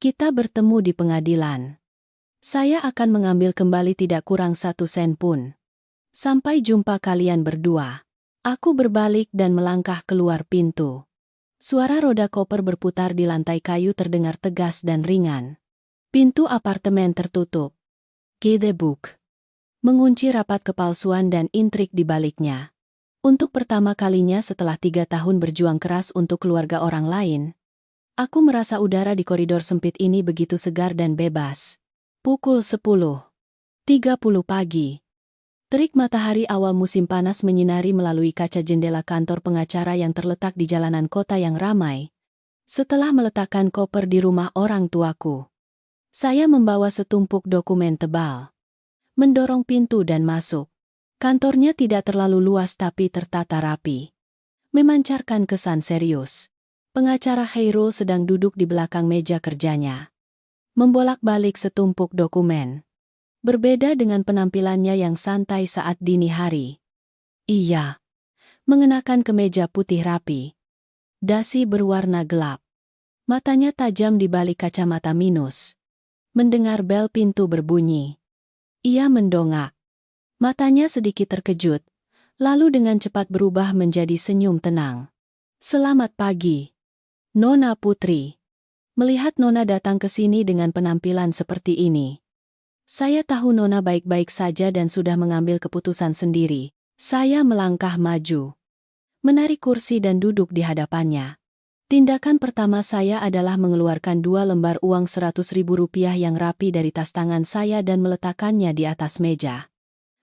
kita bertemu di pengadilan. Saya akan mengambil kembali tidak kurang 1 sen pun. Sampai jumpa kalian berdua. Aku berbalik dan melangkah keluar pintu. Suara roda koper berputar di lantai kayu terdengar tegas dan ringan. Pintu apartemen tertutup. Gedebuk. Mengunci rapat kepalsuan dan intrik di baliknya. Untuk pertama kalinya setelah 3 tahun berjuang keras untuk keluarga orang lain, aku merasa udara di koridor sempit ini begitu segar dan bebas. Pukul 10.30 pagi. Terik matahari awal musim panas menyinari melalui kaca jendela kantor pengacara yang terletak di jalanan kota yang ramai. Setelah meletakkan koper di rumah orang tuaku, saya membawa setumpuk dokumen tebal. Mendorong pintu dan masuk. Kantornya tidak terlalu luas tapi tertata rapi. Memancarkan kesan serius. Pengacara Khairul sedang duduk di belakang meja kerjanya. Membolak-balik setumpuk dokumen. Berbeda dengan penampilannya yang santai saat dini hari. Ia mengenakan kemeja putih rapi. Dasi berwarna gelap. Matanya tajam di balik kacamata minus. Mendengar bel pintu berbunyi, ia mendongak. Matanya sedikit terkejut, lalu dengan cepat berubah menjadi senyum tenang. Selamat pagi, Nona Putri. Melihat Nona datang ke sini dengan penampilan seperti ini, saya tahu Nona baik-baik saja dan sudah mengambil keputusan sendiri. Saya melangkah maju, menarik kursi dan duduk di hadapannya. Tindakan pertama saya adalah mengeluarkan 2 lembar uang 100.000 rupiah yang rapi dari tas tangan saya dan meletakkannya di atas meja.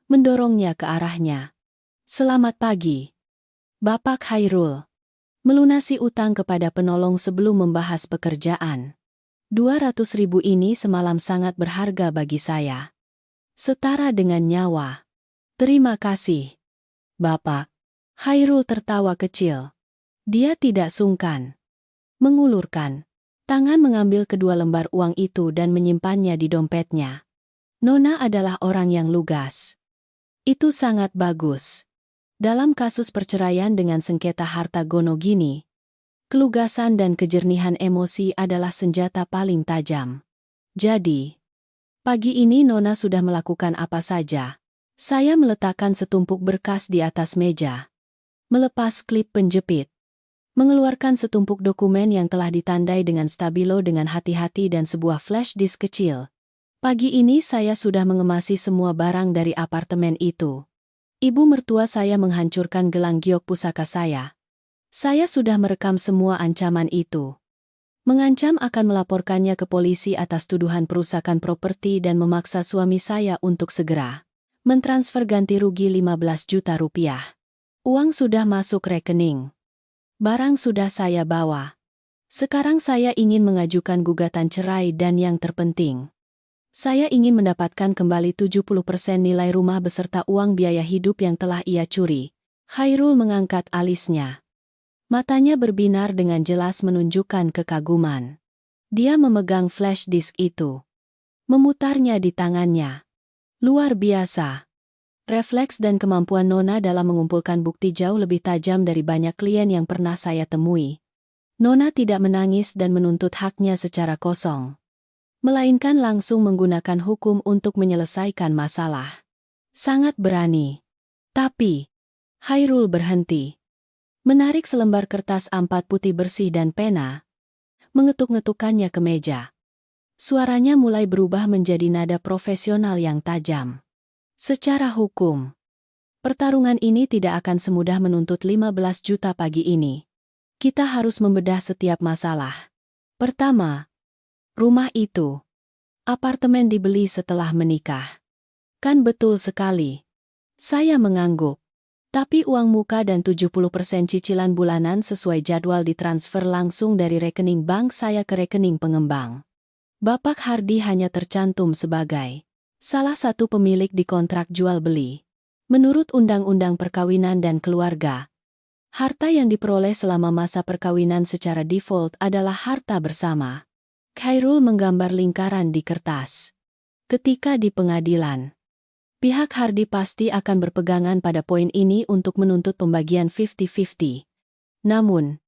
Mendorongnya ke arahnya. Selamat pagi, Bapak Khairul. Melunasi utang kepada penolong sebelum membahas pekerjaan. 200.000 ini semalam sangat berharga bagi saya. Setara dengan nyawa. Terima kasih, Bapak. Khairul tertawa kecil. Dia tidak sungkan. Mengulurkan tangan mengambil kedua lembar uang itu dan menyimpannya di dompetnya. Nona adalah orang yang lugas. Itu sangat bagus. Dalam kasus perceraian dengan sengketa harta gono gini, kelugasan dan kejernihan emosi adalah senjata paling tajam. Jadi, pagi ini Nona sudah melakukan apa saja. Saya meletakkan setumpuk berkas di atas meja, melepas klip penjepit, mengeluarkan setumpuk dokumen yang telah ditandai dengan stabilo dengan hati-hati dan sebuah flash disk kecil. Pagi ini saya sudah mengemasi semua barang dari apartemen itu. Ibu mertua saya menghancurkan gelang giok pusaka saya. Saya sudah merekam semua ancaman itu. Mengancam akan melaporkannya ke polisi atas tuduhan perusakan properti dan memaksa suami saya untuk segera mentransfer ganti rugi 15 juta rupiah. Uang sudah masuk rekening. Barang sudah saya bawa. Sekarang saya ingin mengajukan gugatan cerai dan yang terpenting, saya ingin mendapatkan kembali 70% nilai rumah beserta uang biaya hidup yang telah ia curi. Khairul mengangkat alisnya. Matanya berbinar dengan jelas menunjukkan kekaguman. Dia memegang flash disk itu, memutarnya di tangannya. Luar biasa. Refleks dan kemampuan Nona dalam mengumpulkan bukti jauh lebih tajam dari banyak klien yang pernah saya temui. Nona tidak menangis dan menuntut haknya secara kosong, melainkan langsung menggunakan hukum untuk menyelesaikan masalah. Sangat berani. Tapi, Khairul berhenti. Menarik selembar kertas A4 putih bersih dan pena, mengetuk-ngetukkannya ke meja. Suaranya mulai berubah menjadi nada profesional yang tajam. Secara hukum, pertarungan ini tidak akan semudah menuntut 15 juta pagi ini. Kita harus membedah setiap masalah. Pertama, rumah itu. Apartemen dibeli setelah menikah. Kan betul sekali. Saya mengangguk. Tapi uang muka dan 70% cicilan bulanan sesuai jadwal ditransfer langsung dari rekening bank saya ke rekening pengembang. Bapak Hardi hanya tercantum sebagai salah satu pemilik di kontrak jual beli. Menurut Undang-Undang Perkawinan dan Keluarga, harta yang diperoleh selama masa perkawinan secara default adalah harta bersama. Khairul menggambar lingkaran di kertas. Ketika di pengadilan, pihak Hardi pasti akan berpegangan pada poin ini untuk menuntut pembagian 50-50. Namun,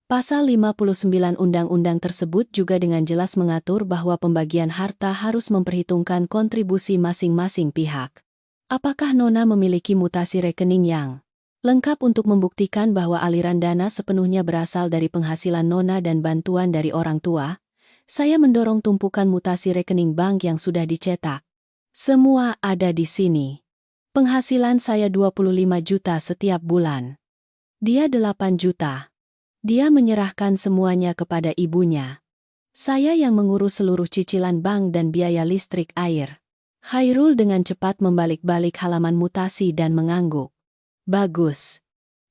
Pasal 59 Undang-Undang tersebut juga dengan jelas mengatur bahwa pembagian harta harus memperhitungkan kontribusi masing-masing pihak. Apakah Nona memiliki mutasi rekening yang lengkap untuk membuktikan bahwa aliran dana sepenuhnya berasal dari penghasilan Nona dan bantuan dari orang tua? Saya mendorong tumpukan mutasi rekening bank yang sudah dicetak. Semua ada di sini. Penghasilan saya 25 juta setiap bulan. Dia 8 juta. Dia menyerahkan semuanya kepada ibunya. Saya yang mengurus seluruh cicilan bank dan biaya listrik air. Khairul dengan cepat membalik-balik halaman mutasi dan mengangguk. Bagus.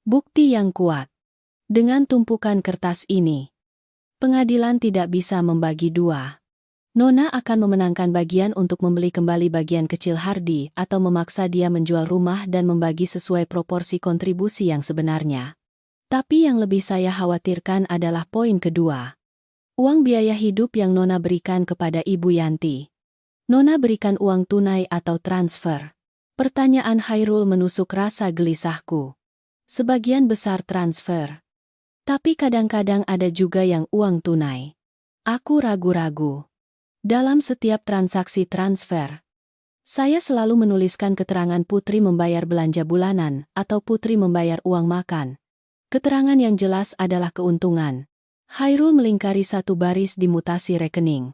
Bukti yang kuat. Dengan tumpukan kertas ini, pengadilan tidak bisa membagi dua. Nona akan memenangkan bagian untuk membeli kembali bagian kecil Hardi atau memaksa dia menjual rumah dan membagi sesuai proporsi kontribusi yang sebenarnya. Tapi yang lebih saya khawatirkan adalah poin kedua. Uang biaya hidup yang Nona berikan kepada Ibu Yanti. Nona berikan uang tunai atau transfer? Pertanyaan Khairul menusuk rasa gelisahku. Sebagian besar transfer. Tapi kadang-kadang ada juga yang uang tunai. Aku ragu-ragu. Dalam setiap transaksi transfer, saya selalu menuliskan keterangan Putri membayar belanja bulanan atau Putri membayar uang makan. Keterangan yang jelas adalah keuntungan. Khairul melingkari satu baris di mutasi rekening.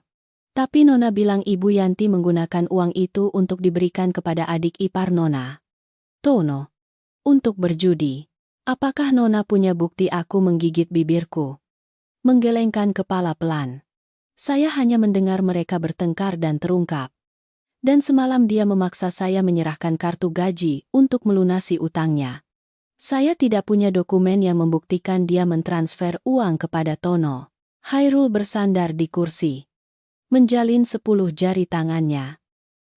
Tapi Nona bilang Ibu Yanti menggunakan uang itu untuk diberikan kepada adik ipar Nona, Tono, untuk berjudi. Apakah Nona punya bukti? Aku menggigit bibirku, menggelengkan kepala pelan. Saya hanya mendengar mereka bertengkar dan terungkap. Dan semalam dia memaksa saya menyerahkan kartu gaji untuk melunasi utangnya. Saya tidak punya dokumen yang membuktikan dia mentransfer uang kepada Tono. Khairul bersandar di kursi, menjalin 10 jari tangannya.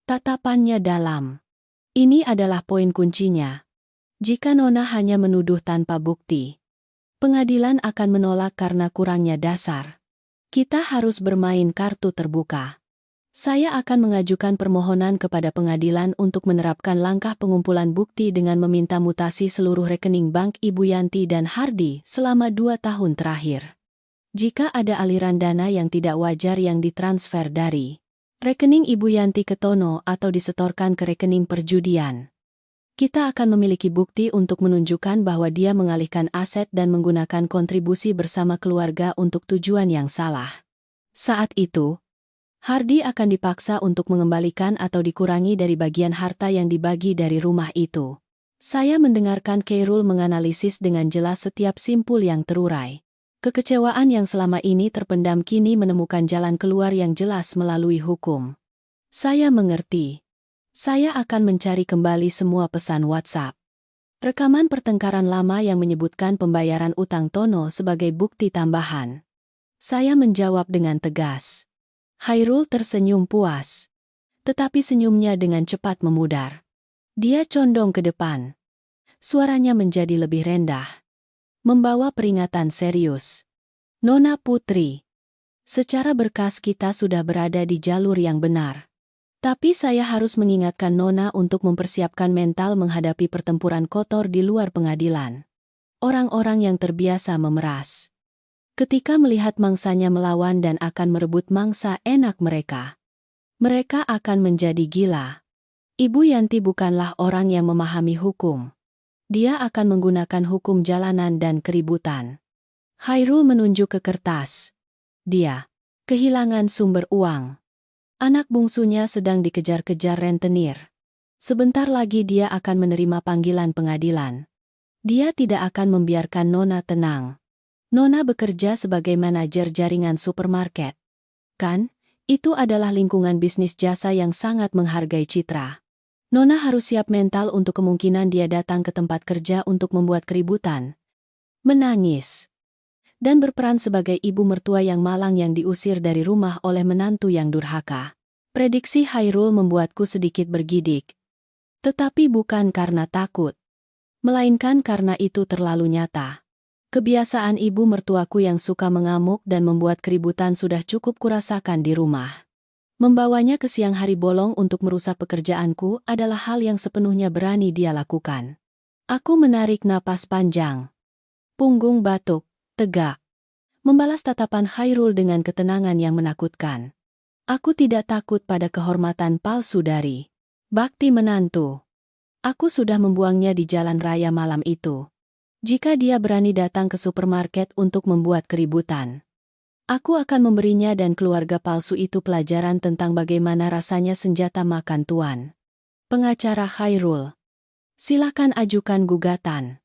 Tatapannya dalam. Ini adalah poin kuncinya. Jika Nona hanya menuduh tanpa bukti, pengadilan akan menolak karena kurangnya dasar. Kita harus bermain kartu terbuka. Saya akan mengajukan permohonan kepada pengadilan untuk menerapkan langkah pengumpulan bukti dengan meminta mutasi seluruh rekening bank Ibu Yanti dan Hardi selama 2 tahun terakhir. Jika ada aliran dana yang tidak wajar yang ditransfer dari rekening Ibu Yanti ke Tono atau disetorkan ke rekening perjudian, kita akan memiliki bukti untuk menunjukkan bahwa dia mengalihkan aset dan menggunakan kontribusi bersama keluarga untuk tujuan yang salah. Saat itu, Hardi akan dipaksa untuk mengembalikan atau dikurangi dari bagian harta yang dibagi dari rumah itu. Saya mendengarkan Khairul menganalisis dengan jelas setiap simpul yang terurai. Kekecewaan yang selama ini terpendam kini menemukan jalan keluar yang jelas melalui hukum. Saya mengerti. Saya akan mencari kembali semua pesan WhatsApp. Rekaman pertengkaran lama yang menyebutkan pembayaran utang Tono sebagai bukti tambahan. Saya menjawab dengan tegas. Khairul tersenyum puas. Tetapi senyumnya dengan cepat memudar. Dia condong ke depan. Suaranya menjadi lebih rendah. Membawa peringatan serius. Nona Putri. Secara berkas kita sudah berada di jalur yang benar. Tapi saya harus mengingatkan Nona untuk mempersiapkan mental menghadapi pertempuran kotor di luar pengadilan. Orang-orang yang terbiasa memeras. Ketika melihat mangsanya melawan dan akan merebut mangsa enak mereka, mereka akan menjadi gila. Ibu Yanti bukanlah orang yang memahami hukum. Dia akan menggunakan hukum jalanan dan keributan. Khairul menunjuk ke kertas. Dia kehilangan sumber uang. Anak bungsunya sedang dikejar-kejar rentenir. Sebentar lagi dia akan menerima panggilan pengadilan. Dia tidak akan membiarkan Nona tenang. Nona bekerja sebagai manajer jaringan supermarket. Kan, itu adalah lingkungan bisnis jasa yang sangat menghargai citra. Nona harus siap mental untuk kemungkinan dia datang ke tempat kerja untuk membuat keributan, menangis, dan berperan sebagai ibu mertua yang malang yang diusir dari rumah oleh menantu yang durhaka. Prediksi Khairul membuatku sedikit bergidik. Tetapi bukan karena takut, melainkan karena itu terlalu nyata. Kebiasaan ibu mertuaku yang suka mengamuk dan membuat keributan sudah cukup kurasakan di rumah. Membawanya ke siang hari bolong untuk merusak pekerjaanku adalah hal yang sepenuhnya berani dia lakukan. Aku menarik napas panjang. Punggung batuk, tegak. Membalas tatapan Khairul dengan ketenangan yang menakutkan. Aku tidak takut pada kehormatan palsu dari bakti menantu. Aku sudah membuangnya di jalan raya malam itu. Jika dia berani datang ke supermarket untuk membuat keributan, aku akan memberinya dan keluarga palsu itu pelajaran tentang bagaimana rasanya senjata makan tuan. Pengacara Khairul, silakan ajukan gugatan.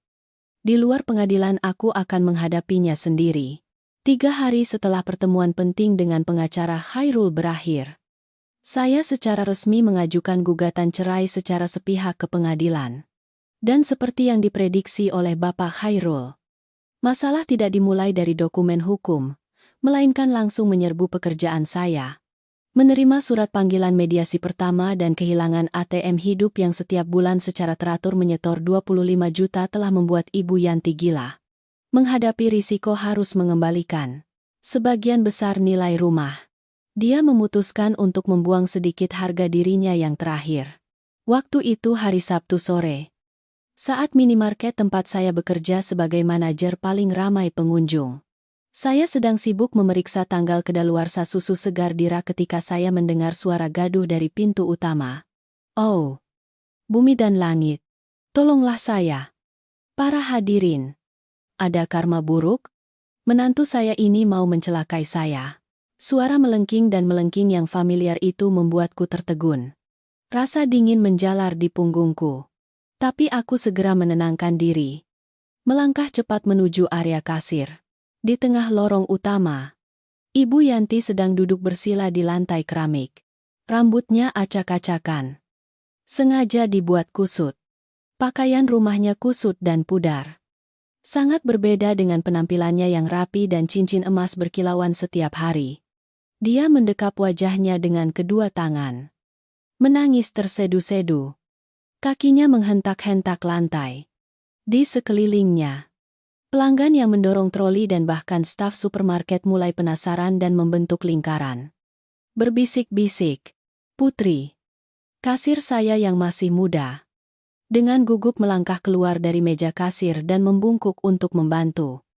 Di luar pengadilan aku akan menghadapinya sendiri. 3 hari setelah pertemuan penting dengan pengacara Khairul berakhir, saya secara resmi mengajukan gugatan cerai secara sepihak ke pengadilan. Dan seperti yang diprediksi oleh Bapak Khairul, masalah tidak dimulai dari dokumen hukum, melainkan langsung menyerbu pekerjaan saya. Menerima surat panggilan mediasi pertama dan kehilangan ATM hidup yang setiap bulan secara teratur menyetor 25 juta telah membuat Ibu Yanti gila. Menghadapi risiko harus mengembalikan sebagian besar nilai rumah. Dia memutuskan untuk membuang sedikit harga dirinya yang terakhir. Waktu itu hari Sabtu sore. Saat minimarket tempat saya bekerja sebagai manajer paling ramai pengunjung. Saya sedang sibuk memeriksa tanggal kedaluarsa susu segar di rak ketika saya mendengar suara gaduh dari pintu utama. Oh, bumi dan langit, tolonglah saya. Para hadirin, ada karma buruk? Menantu saya ini mau mencelakai saya. Suara melengking dan melengking yang familiar itu membuatku tertegun. Rasa dingin menjalar di punggungku. Tapi aku segera menenangkan diri. Melangkah cepat menuju area kasir. Di tengah lorong utama, Ibu Yanti sedang duduk bersila di lantai keramik. Rambutnya acak-acakan. Sengaja dibuat kusut. Pakaian rumahnya kusut dan pudar. Sangat berbeda dengan penampilannya yang rapi dan cincin emas berkilauan setiap hari. Dia mendekap wajahnya dengan kedua tangan. Menangis tersedu-sedu. Kakinya menghentak-hentak lantai. Di sekelilingnya, pelanggan yang mendorong troli dan bahkan staf supermarket mulai penasaran dan membentuk lingkaran. Berbisik-bisik. Putri. Kasir saya yang masih muda. Dengan gugup melangkah keluar dari meja kasir dan membungkuk untuk membantu.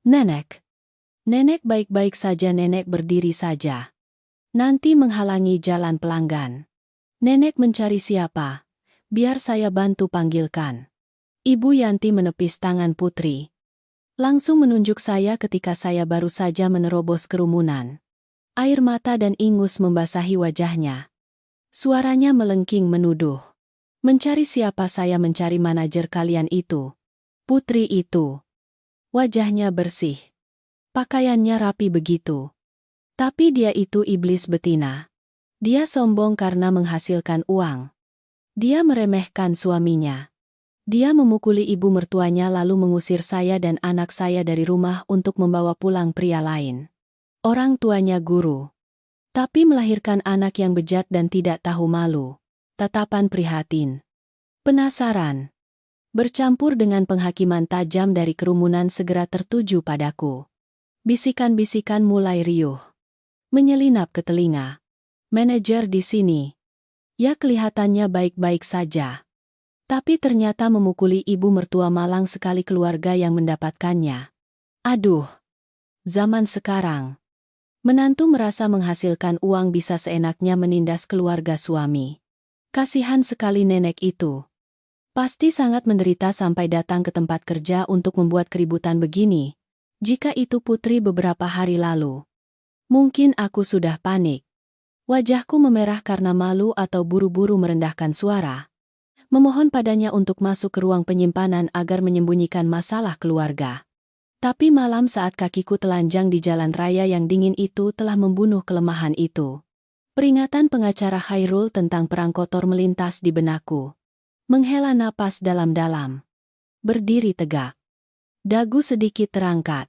Nenek. Nenek baik-baik saja, nenek berdiri saja. Nanti menghalangi jalan pelanggan. Nenek mencari siapa? Biar saya bantu panggilkan. Ibu Yanti menepis tangan Putri. Langsung menunjuk saya ketika saya baru saja menerobos kerumunan. Air mata dan ingus membasahi wajahnya. Suaranya melengking menuduh. Mencari siapa? Saya mencari manajer kalian itu. Putri itu. Wajahnya bersih. Pakaiannya rapi begitu. Tapi dia itu iblis betina. Dia sombong karena menghasilkan uang. Dia meremehkan suaminya. Dia memukuli ibu mertuanya lalu mengusir saya dan anak saya dari rumah untuk membawa pulang pria lain. Orang tuanya guru. Tapi melahirkan anak yang bejat dan tidak tahu malu. Tatapan prihatin. Penasaran. Bercampur dengan penghakiman tajam dari kerumunan segera tertuju padaku. Bisikan-bisikan mulai riuh. Menyelinap ke telinga. Manajer di sini. Ya kelihatannya baik-baik saja. Tapi ternyata memukuli ibu mertua malang sekali keluarga yang mendapatkannya. Aduh. Zaman sekarang. Menantu merasa menghasilkan uang bisa seenaknya menindas keluarga suami. Kasihan sekali nenek itu. Pasti sangat menderita sampai datang ke tempat kerja untuk membuat keributan begini. Jika itu Putri beberapa hari lalu. Mungkin aku sudah panik. Wajahku memerah karena malu atau buru-buru merendahkan suara. Memohon padanya untuk masuk ke ruang penyimpanan agar menyembunyikan masalah keluarga. Tapi malam saat kakiku telanjang di jalan raya yang dingin itu telah membunuh kelemahan itu. Peringatan pengacara Khairul tentang perang kotor melintas di benakku. Menghela napas dalam-dalam. Berdiri tegak. Dagu sedikit terangkat.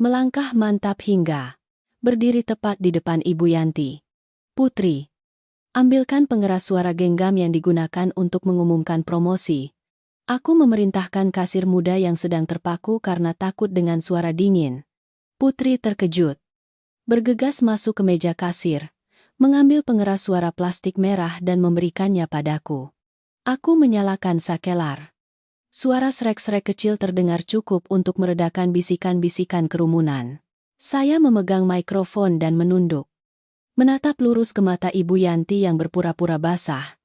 Melangkah mantap hingga berdiri tepat di depan Ibu Yanti. Putri. Ambilkan pengeras suara genggam yang digunakan untuk mengumumkan promosi. Aku memerintahkan kasir muda yang sedang terpaku karena takut dengan suara dingin. Putri terkejut. Bergegas masuk ke meja kasir. Mengambil pengeras suara plastik merah dan memberikannya padaku. Aku menyalakan sakelar. Suara srek-srek kecil terdengar cukup untuk meredakan bisikan-bisikan kerumunan. Saya memegang mikrofon dan menunduk. Menatap lurus ke mata Ibu Yanti yang berpura-pura basah.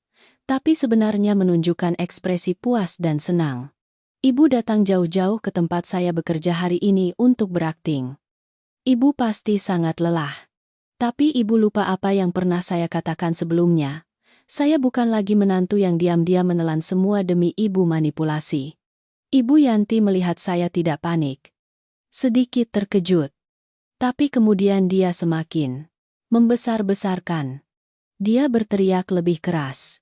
Tapi sebenarnya menunjukkan ekspresi puas dan senang. Ibu datang jauh-jauh ke tempat saya bekerja hari ini untuk berakting. Ibu pasti sangat lelah. Tapi ibu lupa apa yang pernah saya katakan sebelumnya. Saya bukan lagi menantu yang diam-diam menelan semua demi ibu manipulasi. Ibu Yanti melihat saya tidak panik. Sedikit terkejut. Tapi kemudian dia semakin membesar-besarkan. Dia berteriak lebih keras.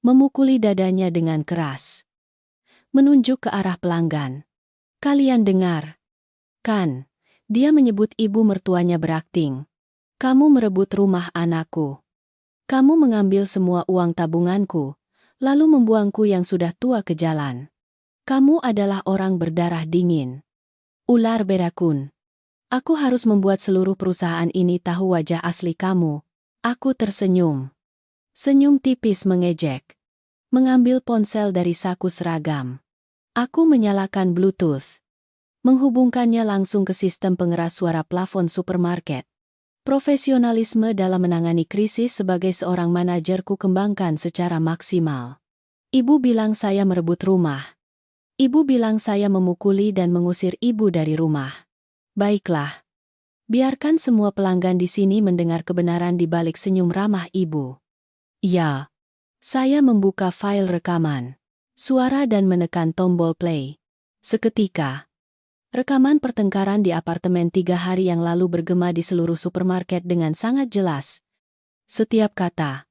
Memukuli dadanya dengan keras. Menunjuk ke arah pelanggan. Kalian dengar? Kan? Dia menyebut ibu mertuanya berakting. Kamu merebut rumah anakku. Kamu mengambil semua uang tabunganku, lalu membuangku yang sudah tua ke jalan. Kamu adalah orang berdarah dingin. Ular berakun. Aku harus membuat seluruh perusahaan ini tahu wajah asli kamu. Aku tersenyum. Senyum tipis mengejek. Mengambil ponsel dari saku seragam. Aku menyalakan Bluetooth. Menghubungkannya langsung ke sistem pengeras suara plafon supermarket. Profesionalisme dalam menangani krisis sebagai seorang manajer ku kembangkan secara maksimal. Ibu bilang saya merebut rumah. Ibu bilang saya memukuli dan mengusir ibu dari rumah. Baiklah. Biarkan semua pelanggan di sini mendengar kebenaran di balik senyum ramah ibu. Ya. Saya membuka file rekaman. Suara dan menekan tombol play. Seketika. Rekaman pertengkaran di apartemen 3 hari yang lalu bergema di seluruh supermarket dengan sangat jelas. Setiap kata.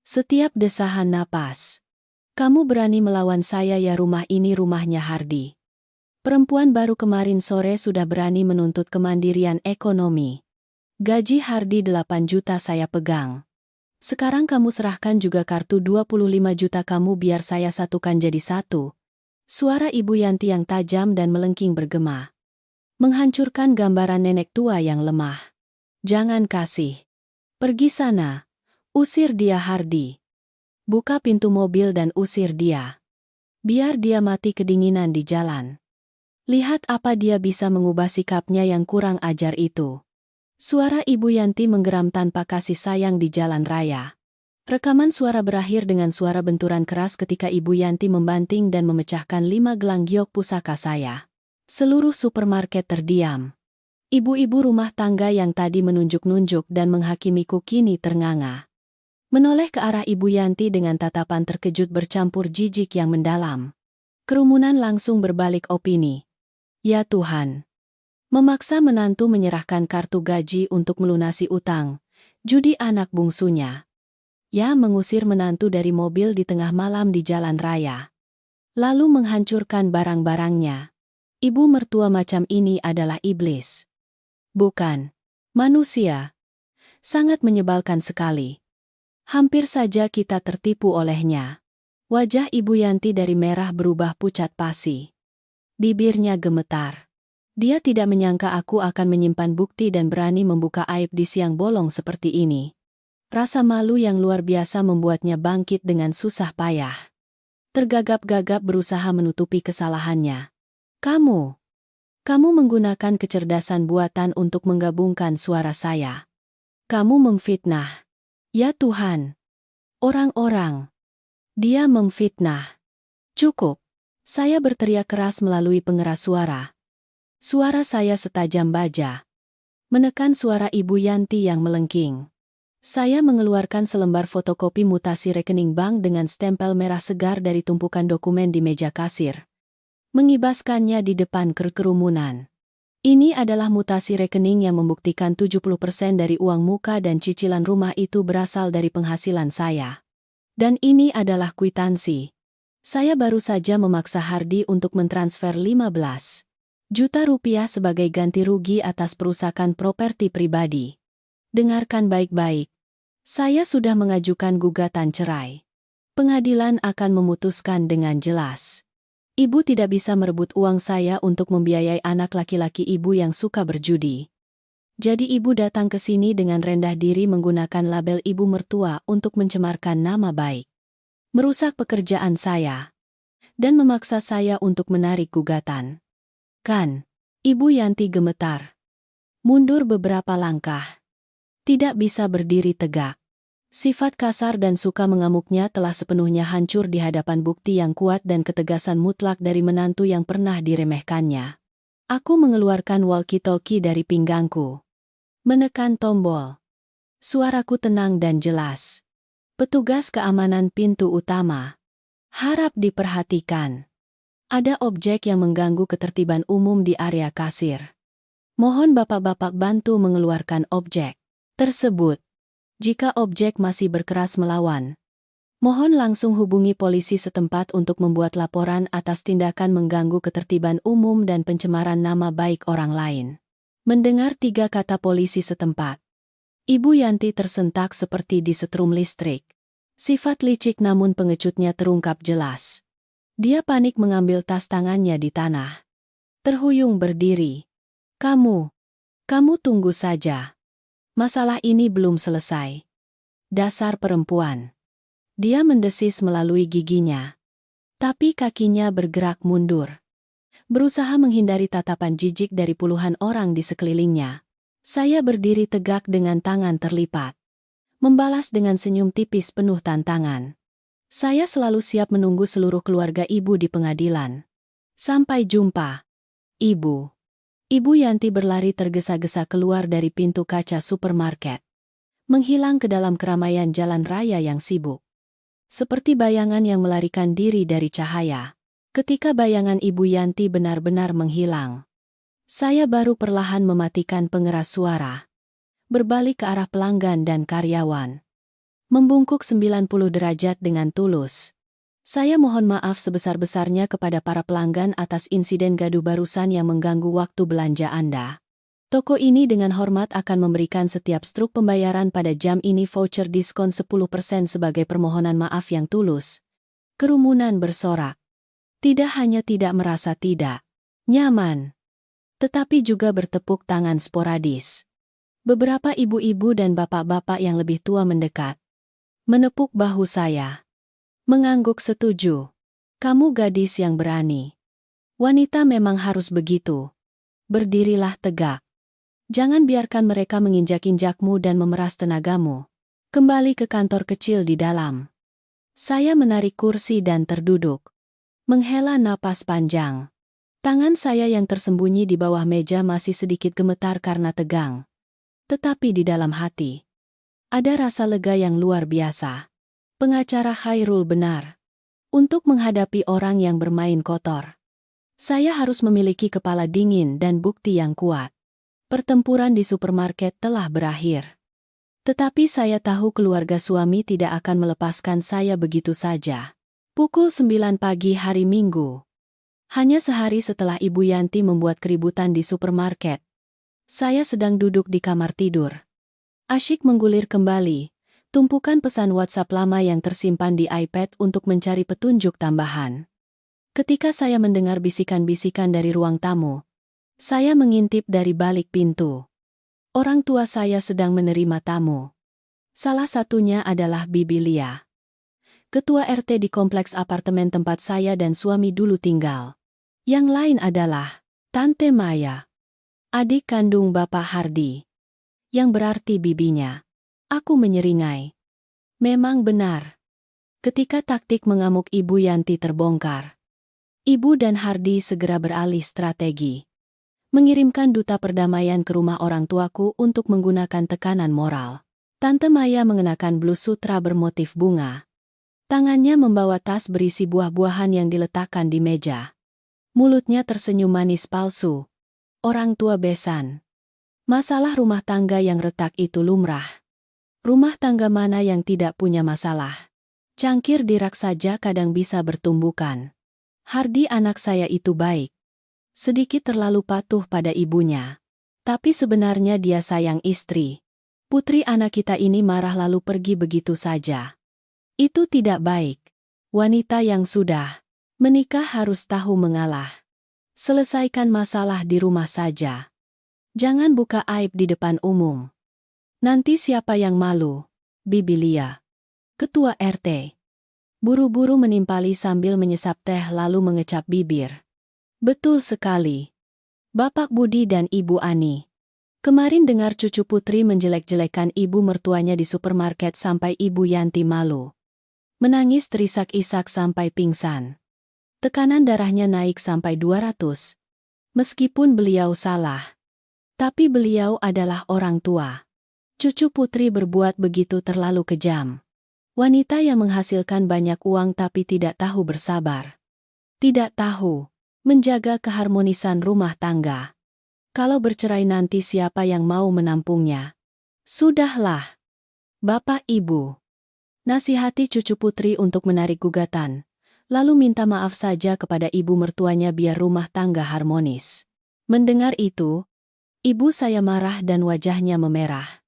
Setiap desahan napas. Kamu berani melawan saya ya, rumah ini rumahnya Hardi. Perempuan baru kemarin sore sudah berani menuntut kemandirian ekonomi. Gaji Hardi 8 juta saya pegang. Sekarang kamu serahkan juga kartu 25 juta kamu biar saya satukan jadi satu. Suara Ibu Yanti yang tajam dan melengking bergema. Menghancurkan gambaran nenek tua yang lemah. Jangan kasih. Pergi sana. Usir dia, Hardy. Buka pintu mobil dan usir dia. Biar dia mati kedinginan di jalan. Lihat apa dia bisa mengubah sikapnya yang kurang ajar itu. Suara Ibu Yanti menggeram tanpa kasih sayang di jalan raya. Rekaman suara berakhir dengan suara benturan keras ketika Ibu Yanti membanting dan memecahkan 5 gelang giok pusaka saya. Seluruh supermarket terdiam. Ibu-ibu rumah tangga yang tadi menunjuk-nunjuk dan menghakimiku kini ternganga. Menoleh ke arah Ibu Yanti dengan tatapan terkejut bercampur jijik yang mendalam. Kerumunan langsung berbalik opini. Ya Tuhan. Memaksa menantu menyerahkan kartu gaji untuk melunasi utang, judi anak bungsunya. Ya mengusir menantu dari mobil di tengah malam di jalan raya. Lalu menghancurkan barang-barangnya. Ibu mertua macam ini adalah iblis. Bukan. Manusia. Sangat menyebalkan sekali. Hampir saja kita tertipu olehnya. Wajah Ibu Yanti dari merah berubah pucat pasi. Bibirnya gemetar. Dia tidak menyangka aku akan menyimpan bukti dan berani membuka aib di siang bolong seperti ini. Rasa malu yang luar biasa membuatnya bangkit dengan susah payah. Tergagap-gagap berusaha menutupi kesalahannya. Kamu menggunakan kecerdasan buatan untuk menggabungkan suara saya. Kamu memfitnah. Ya Tuhan. Orang-orang. Dia memfitnah. Cukup. Saya berteriak keras melalui pengeras suara. Suara saya setajam baja. Menekan suara Ibu Yanti yang melengking. Saya mengeluarkan selembar fotokopi mutasi rekening bank dengan stempel merah segar dari tumpukan dokumen di meja kasir. Mengibaskannya di depan kerumunan. Ini adalah mutasi rekening yang membuktikan 70% dari uang muka dan cicilan rumah itu berasal dari penghasilan saya. Dan ini adalah kwitansi. Saya baru saja memaksa Hardy untuk mentransfer 15 juta rupiah sebagai ganti rugi atas perusakan properti pribadi. Dengarkan baik-baik. Saya sudah mengajukan gugatan cerai. Pengadilan akan memutuskan dengan jelas. Ibu tidak bisa merebut uang saya untuk membiayai anak laki-laki ibu yang suka berjudi. Jadi ibu datang ke sini dengan rendah diri menggunakan label ibu mertua untuk mencemarkan nama baik. Merusak pekerjaan saya. Dan memaksa saya untuk menarik gugatan. Kan? Ibu Yanti gemetar. Mundur beberapa langkah. Tidak bisa berdiri tegak. Sifat kasar dan suka mengamuknya telah sepenuhnya hancur di hadapan bukti yang kuat dan ketegasan mutlak dari menantu yang pernah diremehkannya. Aku mengeluarkan walkie-talkie dari pinggangku. Menekan tombol. Suaraku tenang dan jelas. Petugas keamanan pintu utama. Harap diperhatikan. Ada objek yang mengganggu ketertiban umum di area kasir. Mohon bapak-bapak bantu mengeluarkan objek tersebut. Jika objek masih berkeras melawan, mohon langsung hubungi polisi setempat untuk membuat laporan atas tindakan mengganggu ketertiban umum dan pencemaran nama baik orang lain. Mendengar 3 kata polisi setempat, Ibu Yanti tersentak seperti disetrum listrik. Sifat licik namun pengecutnya terungkap jelas. Dia panik mengambil tas tangannya di tanah. Terhuyung berdiri. Kamu tunggu saja. Masalah ini belum selesai. Dasar perempuan. Dia mendesis melalui giginya. Tapi kakinya bergerak mundur. Berusaha menghindari tatapan jijik dari puluhan orang di sekelilingnya. Saya berdiri tegak dengan tangan terlipat. Membalas dengan senyum tipis penuh tantangan. Saya selalu siap menunggu seluruh keluarga ibu di pengadilan. Sampai jumpa. Ibu. Ibu Yanti berlari tergesa-gesa keluar dari pintu kaca supermarket. Menghilang ke dalam keramaian jalan raya yang sibuk. Seperti bayangan yang melarikan diri dari cahaya. Ketika bayangan Ibu Yanti benar-benar menghilang, saya baru perlahan mematikan pengeras suara. Berbalik ke arah pelanggan dan karyawan. Membungkuk 90 derajat dengan tulus. Saya mohon maaf sebesar-besarnya kepada para pelanggan atas insiden gaduh barusan yang mengganggu waktu belanja Anda. Toko ini dengan hormat akan memberikan setiap struk pembayaran pada jam ini voucher diskon 10% sebagai permohonan maaf yang tulus. Kerumunan bersorak. Tidak hanya tidak merasa tidak nyaman, tetapi juga bertepuk tangan sporadis. Beberapa ibu-ibu dan bapak-bapak yang lebih tua mendekat. Menepuk bahu saya. Mengangguk setuju. Kamu gadis yang berani. Wanita memang harus begitu. Berdirilah tegak. Jangan biarkan mereka menginjak-injakmu dan memeras tenagamu. Kembali ke kantor kecil di dalam. Saya menarik kursi dan terduduk. Menghela napas panjang. Tangan saya yang tersembunyi di bawah meja masih sedikit gemetar karena tegang. Tetapi di dalam hati, ada rasa lega yang luar biasa. Pengacara Khairul benar. Untuk menghadapi orang yang bermain kotor, saya harus memiliki kepala dingin dan bukti yang kuat. Pertempuran di supermarket telah berakhir. Tetapi saya tahu keluarga suami tidak akan melepaskan saya begitu saja. Pukul 9 pagi hari Minggu. Hanya sehari setelah Ibu Yanti membuat keributan di supermarket. Saya sedang duduk di kamar tidur. Asyik menggulir kembali tumpukan pesan WhatsApp lama yang tersimpan di iPad untuk mencari petunjuk tambahan. Ketika saya mendengar bisikan-bisikan dari ruang tamu, saya mengintip dari balik pintu. Orang tua saya sedang menerima tamu. Salah satunya adalah Bibi Lia, ketua RT di kompleks apartemen tempat saya dan suami dulu tinggal. Yang lain adalah Tante Maya, adik kandung Bapak Hardi, yang berarti bibinya. Aku menyeringai. Memang benar. Ketika taktik mengamuk Ibu Yanti terbongkar, Ibu dan Hardi segera beralih strategi. Mengirimkan duta perdamaian ke rumah orang tuaku untuk menggunakan tekanan moral. Tante Maya mengenakan blus sutra bermotif bunga. Tangannya membawa tas berisi buah-buahan yang diletakkan di meja. Mulutnya tersenyum manis palsu. Orang tua besan. Masalah rumah tangga yang retak itu lumrah. Rumah tangga mana yang tidak punya masalah? Cangkir di rak saja kadang bisa bertumbukan. Hardi anak saya itu baik. Sedikit terlalu patuh pada ibunya. Tapi sebenarnya dia sayang istri. Putri anak kita ini marah lalu pergi begitu saja. Itu tidak baik. Wanita yang sudah menikah harus tahu mengalah. Selesaikan masalah di rumah saja. Jangan buka aib di depan umum. Nanti siapa yang malu? Bibi Lia, ketua RT. Buru-buru menimpali sambil menyesap teh lalu mengecap bibir. Betul sekali. Bapak Budi dan Ibu Ani. Kemarin dengar cucu putri menjelek-jelekan ibu mertuanya di supermarket sampai Ibu Yanti malu. Menangis terisak-isak sampai pingsan. Tekanan darahnya naik sampai 200. Meskipun beliau salah. Tapi beliau adalah orang tua. Cucu putri berbuat begitu terlalu kejam. Wanita yang menghasilkan banyak uang tapi tidak tahu bersabar. Tidak tahu menjaga keharmonisan rumah tangga. Kalau bercerai nanti siapa yang mau menampungnya? Sudahlah. Bapak Ibu. Nasihati cucu putri untuk menarik gugatan. Lalu minta maaf saja kepada ibu mertuanya biar rumah tangga harmonis. Mendengar itu, ibu saya marah dan wajahnya memerah.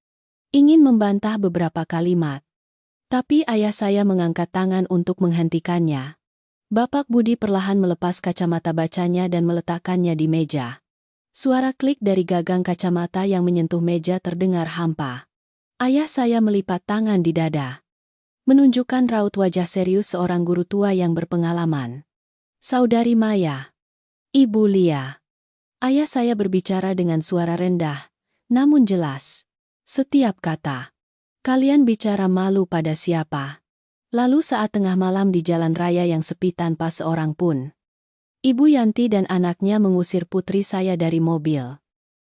Ingin membantah beberapa kalimat. Tapi ayah saya mengangkat tangan untuk menghentikannya. Bapak Budi perlahan melepas kacamata bacanya dan meletakkannya di meja. Suara klik dari gagang kacamata yang menyentuh meja terdengar hampa. Ayah saya melipat tangan di dada. Menunjukkan raut wajah serius seorang guru tua yang berpengalaman. Saudari Maya. Ibu Lia. Ayah saya berbicara dengan suara rendah, namun jelas. Setiap kata. Kalian bicara malu pada siapa? Lalu saat tengah malam di jalan raya yang sepi tanpa seorang pun. Ibu Yanti dan anaknya mengusir putri saya dari mobil.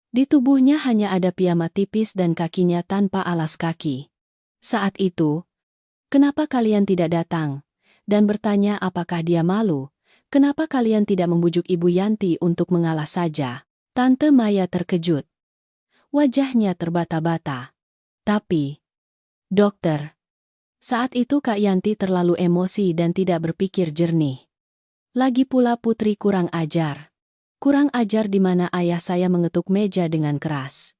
Di tubuhnya hanya ada piyama tipis dan kakinya tanpa alas kaki. Saat itu, kenapa kalian tidak datang? Dan bertanya apakah dia malu? Kenapa kalian tidak membujuk Ibu Yanti untuk mengalah saja? Tante Maya terkejut. Wajahnya terbata-bata. Tapi, dokter. Saat itu Kak Yanti terlalu emosi dan tidak berpikir jernih. Lagi pula putri kurang ajar. Kurang ajar di mana ayah saya mengetuk meja dengan keras.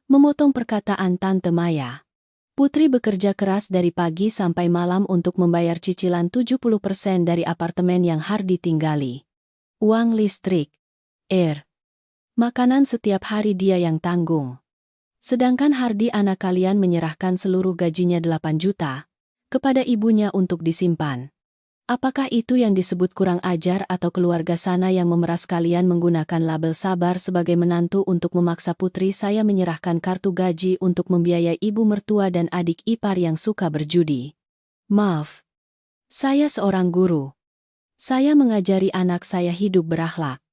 Memotong perkataan Tante Maya. Putri bekerja keras dari pagi sampai malam untuk membayar cicilan 70% dari apartemen yang Hardi tinggali. Uang listrik, air, makanan setiap hari dia yang tanggung. Sedangkan Hardi anak kalian menyerahkan seluruh gajinya 8 juta kepada ibunya untuk disimpan. Apakah itu yang disebut kurang ajar atau keluarga sana yang memeras kalian menggunakan label sabar sebagai menantu untuk memaksa putri saya menyerahkan kartu gaji untuk membiayai ibu mertua dan adik ipar yang suka berjudi? Maaf. Saya seorang guru. Saya mengajari anak saya hidup berakhlak,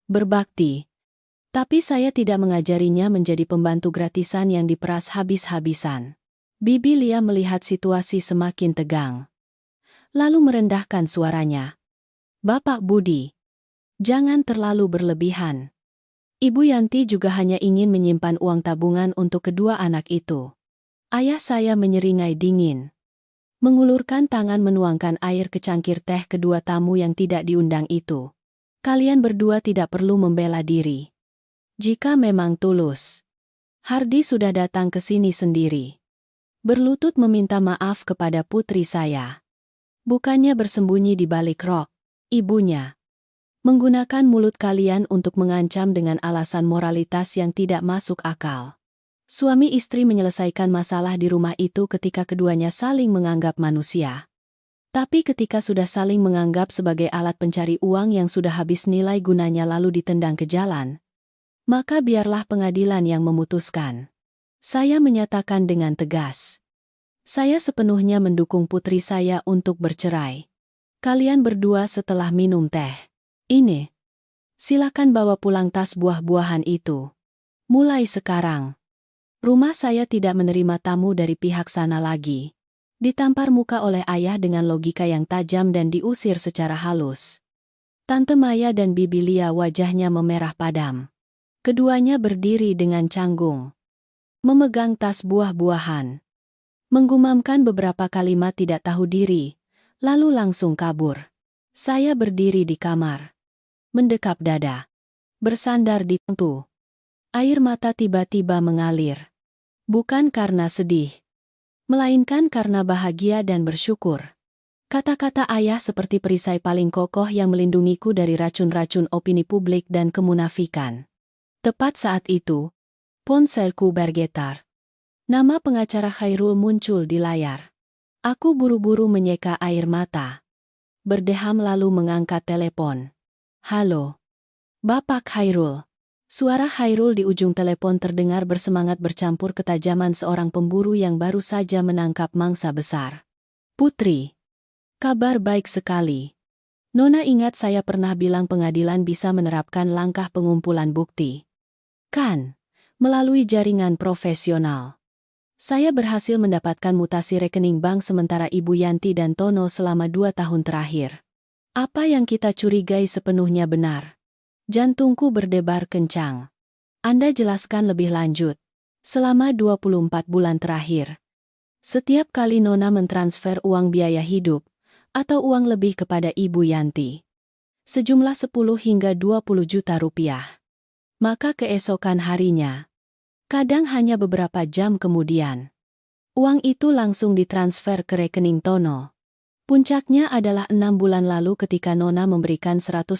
berbakti. Tapi saya tidak mengajarinya menjadi pembantu gratisan yang diperas habis-habisan. Bibi Lia melihat situasi semakin tegang, lalu merendahkan suaranya. Bapak Budi, jangan terlalu berlebihan. Ibu Yanti juga hanya ingin menyimpan uang tabungan untuk kedua anak itu. Ayah saya menyeringai dingin, mengulurkan tangan menuangkan air ke cangkir teh kedua tamu yang tidak diundang itu. Kalian berdua tidak perlu membela diri. Jika memang tulus, Hardi sudah datang ke sini sendiri, berlutut meminta maaf kepada putri saya. Bukannya bersembunyi di balik rok ibunya. Menggunakan mulut kalian untuk mengancam dengan alasan moralitas yang tidak masuk akal. Suami istri menyelesaikan masalah di rumah itu ketika keduanya saling menganggap manusia. Tapi ketika sudah saling menganggap sebagai alat pencari uang yang sudah habis nilai gunanya lalu ditendang ke jalan, maka biarlah pengadilan yang memutuskan. Saya menyatakan dengan tegas. Saya sepenuhnya mendukung putri saya untuk bercerai. Kalian berdua setelah minum teh ini, silakan bawa pulang tas buah-buahan itu. Mulai sekarang, rumah saya tidak menerima tamu dari pihak sana lagi. Ditampar muka oleh ayah dengan logika yang tajam dan diusir secara halus. Tante Maya dan Bibi Lia wajahnya memerah padam. Keduanya berdiri dengan canggung, memegang tas buah-buahan, menggumamkan beberapa kalimat tidak tahu diri, lalu langsung kabur. Saya berdiri di kamar, mendekap dada, bersandar di pintu. Air mata tiba-tiba mengalir. Bukan karena sedih, melainkan karena bahagia dan bersyukur. Kata-kata ayah seperti perisai paling kokoh yang melindungiku dari racun-racun opini publik dan kemunafikan. Tepat saat itu, ponselku bergetar. Nama pengacara Khairul muncul di layar. Aku buru-buru menyeka air mata. Berdeham lalu mengangkat telepon. Halo. Bapak Khairul. Suara Khairul di ujung telepon terdengar bersemangat bercampur ketajaman seorang pemburu yang baru saja menangkap mangsa besar. Putri. Kabar baik sekali. Nona ingat saya pernah bilang pengadilan bisa menerapkan langkah pengumpulan bukti. Kan? Melalui jaringan profesional. Saya berhasil mendapatkan mutasi rekening bank sementara Ibu Yanti dan Tono selama 2 tahun terakhir. Apa yang kita curigai sepenuhnya benar. Jantungku berdebar kencang. Anda jelaskan lebih lanjut. Selama 24 bulan terakhir, setiap kali Nona mentransfer uang biaya hidup atau uang lebih kepada Ibu Yanti, sejumlah 10 hingga 20 juta rupiah. Maka keesokan harinya, kadang hanya beberapa jam kemudian, uang itu langsung ditransfer ke rekening Tono. Puncaknya adalah 6 bulan lalu ketika Nona memberikan 150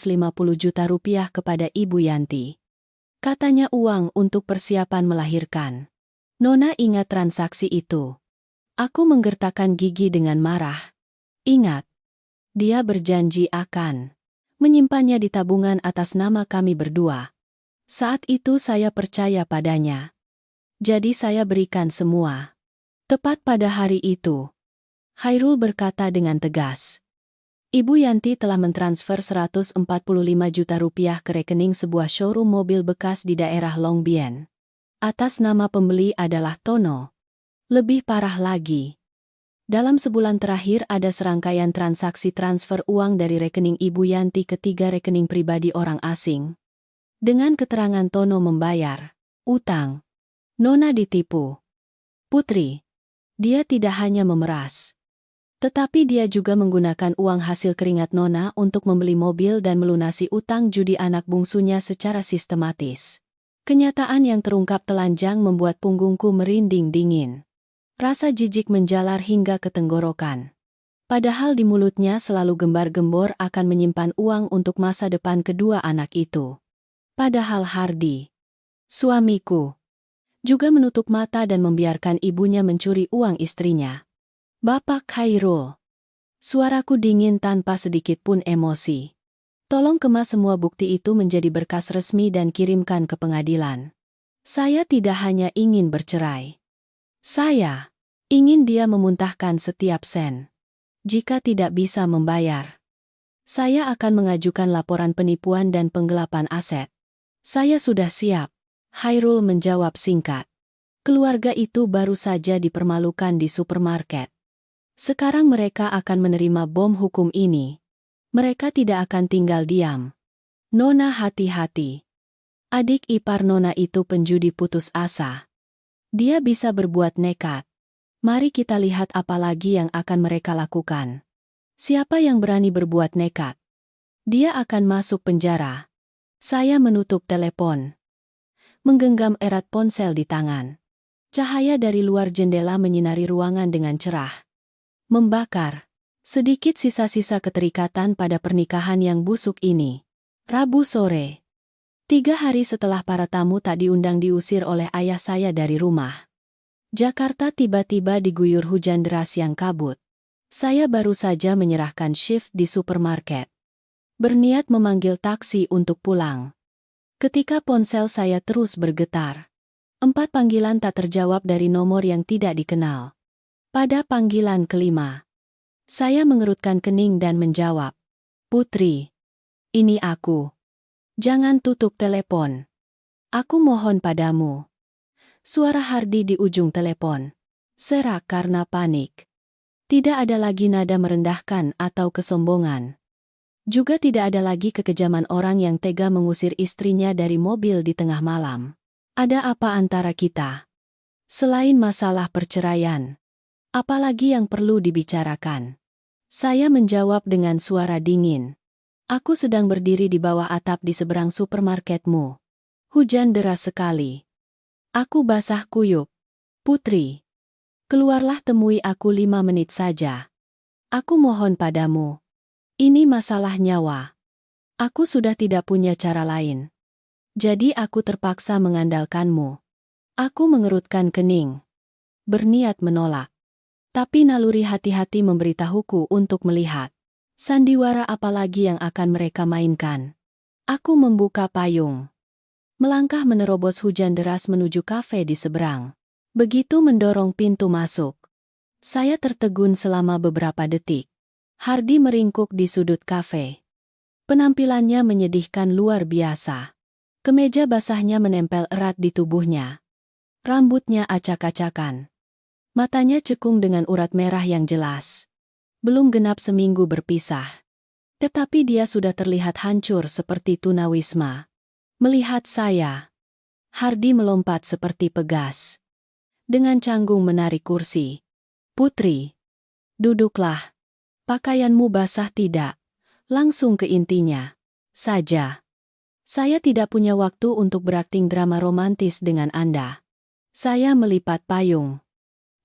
juta rupiah kepada Ibu Yanti. Katanya uang untuk persiapan melahirkan. Nona ingat transaksi itu. Aku menggertakkan gigi dengan marah. Ingat, dia berjanji akan menyimpannya di tabungan atas nama kami berdua. Saat itu saya percaya padanya. Jadi saya berikan semua. Tepat pada hari itu, Khairul berkata dengan tegas. Ibu Yanti telah mentransfer 145 juta rupiah ke rekening sebuah showroom mobil bekas di daerah Long Bien. Atas nama pembeli adalah Tono. Lebih parah lagi. Dalam sebulan terakhir ada serangkaian transaksi transfer uang dari rekening Ibu Yanti ke 3 rekening pribadi orang asing. Dengan keterangan Tono membayar utang, Nona ditipu. Putri, dia tidak hanya memeras, tetapi dia juga menggunakan uang hasil keringat Nona untuk membeli mobil dan melunasi utang judi anak bungsunya secara sistematis. Kenyataan yang terungkap telanjang membuat punggungku merinding dingin. Rasa jijik menjalar hingga ke tenggorokan. Padahal di mulutnya selalu gembar-gembor akan menyimpan uang untuk masa depan kedua anak itu. Padahal Hardi, suamiku, Juga menutup mata dan membiarkan ibunya mencuri uang istrinya. Bapak Khairul. Suaraku dingin tanpa sedikit pun emosi. Tolong kemas semua bukti itu menjadi berkas resmi dan kirimkan ke pengadilan. Saya tidak hanya ingin bercerai. Saya ingin dia memuntahkan setiap sen. Jika tidak bisa membayar, saya akan mengajukan laporan penipuan dan penggelapan aset. Saya sudah siap. Khairul menjawab singkat. Keluarga itu baru saja dipermalukan di supermarket. Sekarang mereka akan menerima bom hukum ini. Mereka tidak akan tinggal diam. Nona hati-hati. Adik ipar Nona itu penjudi putus asa. Dia bisa berbuat nekat. Mari kita lihat apa lagi yang akan mereka lakukan. Siapa yang berani berbuat nekat? Dia akan masuk penjara. Saya menutup telepon. Menggenggam erat ponsel di tangan. Cahaya dari luar jendela menyinari ruangan dengan cerah. Membakar. Sedikit sisa-sisa keterikatan pada pernikahan yang busuk ini. Rabu sore. 3 hari setelah para tamu tak diundang diusir oleh ayah saya dari rumah. Jakarta tiba-tiba diguyur hujan deras yang kabut. Saya baru saja menyerahkan shift di supermarket. Berniat memanggil taksi untuk pulang. Ketika ponsel saya terus bergetar. 4 panggilan tak terjawab dari nomor yang tidak dikenal. Pada panggilan kelima, saya mengerutkan kening dan menjawab. Putri, ini aku. Jangan tutup telepon. Aku mohon padamu. Suara Hardi di ujung telepon. Serak karena panik. Tidak ada lagi nada merendahkan atau kesombongan. Juga tidak ada lagi kekejaman orang yang tega mengusir istrinya dari mobil di tengah malam. Ada apa antara kita? Selain masalah perceraian, apalagi yang perlu dibicarakan? Saya menjawab dengan suara dingin. Aku sedang berdiri di bawah atap di seberang supermarketmu. Hujan deras sekali. Aku basah kuyup. Putri, keluarlah temui aku 5 menit saja. Aku mohon padamu. Ini masalah nyawa. Aku sudah tidak punya cara lain. Jadi aku terpaksa mengandalkanmu. Aku mengerutkan kening. Berniat menolak. Tapi naluri hati-hati memberitahuku untuk melihat. Sandiwara apalagi yang akan mereka mainkan. Aku membuka payung. Melangkah menerobos hujan deras menuju kafe di seberang. Begitu mendorong pintu masuk. Saya tertegun selama beberapa detik. Hardi meringkuk di sudut kafe. Penampilannya menyedihkan luar biasa. Kemeja basahnya menempel erat di tubuhnya. Rambutnya acak-acakan. Matanya cekung dengan urat merah yang jelas. Belum genap seminggu berpisah. Tetapi dia sudah terlihat hancur seperti tunawisma. Melihat saya, Hardi melompat seperti pegas. Dengan canggung menarik kursi. Putri, duduklah. Pakaianmu basah tidak? Langsung ke intinya saja. Saya tidak punya waktu untuk berakting drama romantis dengan Anda. Saya melipat payung.